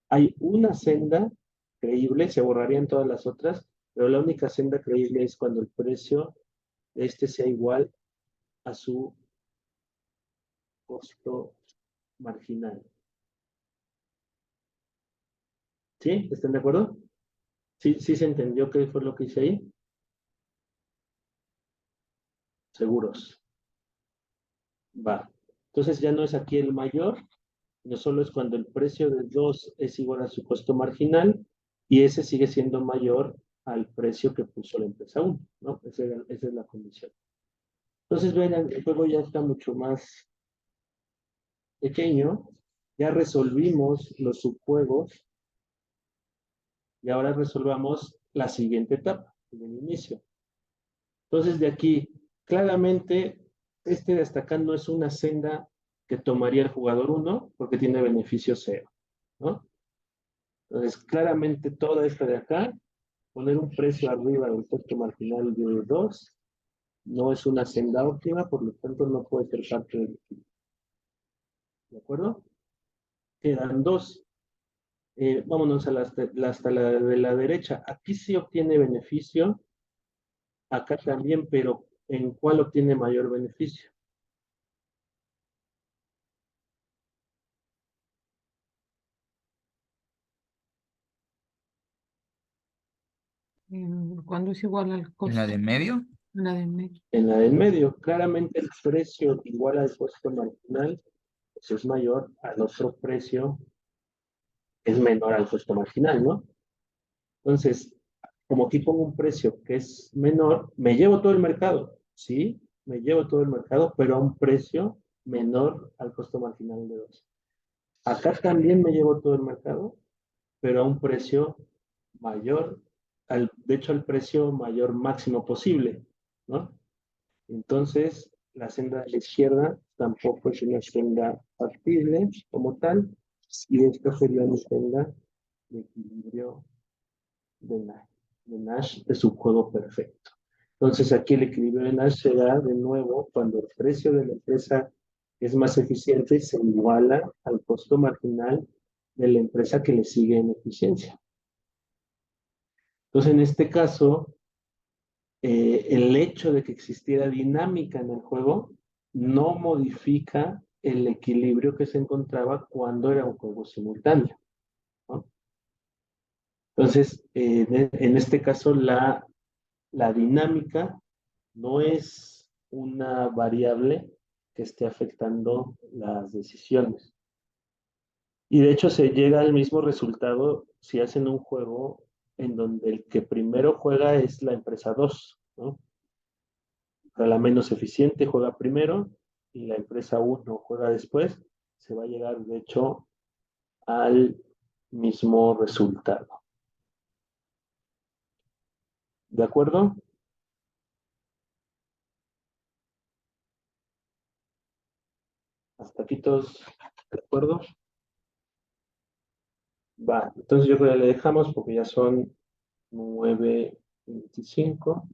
hay una senda creíble, se borrarían todas las otras, pero la única senda creíble es cuando el precio de este sea igual a su costo marginal. ¿Sí? ¿Están de acuerdo? ¿Sí se entendió qué fue lo que hice ahí? Seguros. Va. Entonces ya no es aquí el mayor, no solo es cuando el precio de 2 es igual a su costo marginal y ese sigue siendo mayor al precio que puso la empresa 1, ¿no? Esa es la condición. Entonces, ven, el juego ya está mucho más pequeño, ya resolvimos los subjuegos y ahora resolvamos la siguiente etapa, el inicio. Entonces, de aquí, claramente, este de hasta acá no es una senda que tomaría el jugador 1 porque tiene beneficio 0, ¿no? Entonces, claramente toda esta de acá, poner un precio arriba del costo marginal de 2, no es una senda óptima, por lo tanto no puede ser parte del equilibrio. ¿De acuerdo? Quedan dos. Vámonos hasta la de la derecha. Aquí sí obtiene beneficio, acá también, pero ¿en cuál obtiene mayor beneficio? Cuando es igual al ¿En la costo, de medio? la de medio. En la del medio, claramente el precio igual al costo marginal, pues es mayor al otro precio, es menor al costo marginal, ¿no? Entonces, como aquí pongo un precio que es menor, me llevo todo el mercado, ¿sí? Me llevo todo el mercado, pero a un precio menor al costo marginal de 2. Acá también me llevo todo el mercado, pero a un precio mayor, de hecho al precio mayor máximo posible, ¿no? Entonces, la senda de la izquierda tampoco es una senda factible como tal, y esta sería una senda de equilibrio de Nash. De Nash es un juego perfecto. Entonces, aquí el equilibrio de Nash se da de nuevo cuando el precio de la empresa es más eficiente, se iguala al costo marginal de la empresa que le sigue en eficiencia. Entonces, en este caso, el hecho de que existiera dinámica en el juego no modifica el equilibrio que se encontraba cuando era un juego simultáneo, ¿no? Entonces, en este caso, la dinámica no es una variable que esté afectando las decisiones. Y de hecho se llega al mismo resultado si hacen un juego en donde el que primero juega es la empresa 2, ¿no? La menos eficiente juega primero y la empresa 1 juega después, se va a llegar de hecho al mismo resultado. ¿De acuerdo? Hasta aquí todos, ¿de acuerdo? Va, entonces yo creo que le dejamos porque ya son 9:25.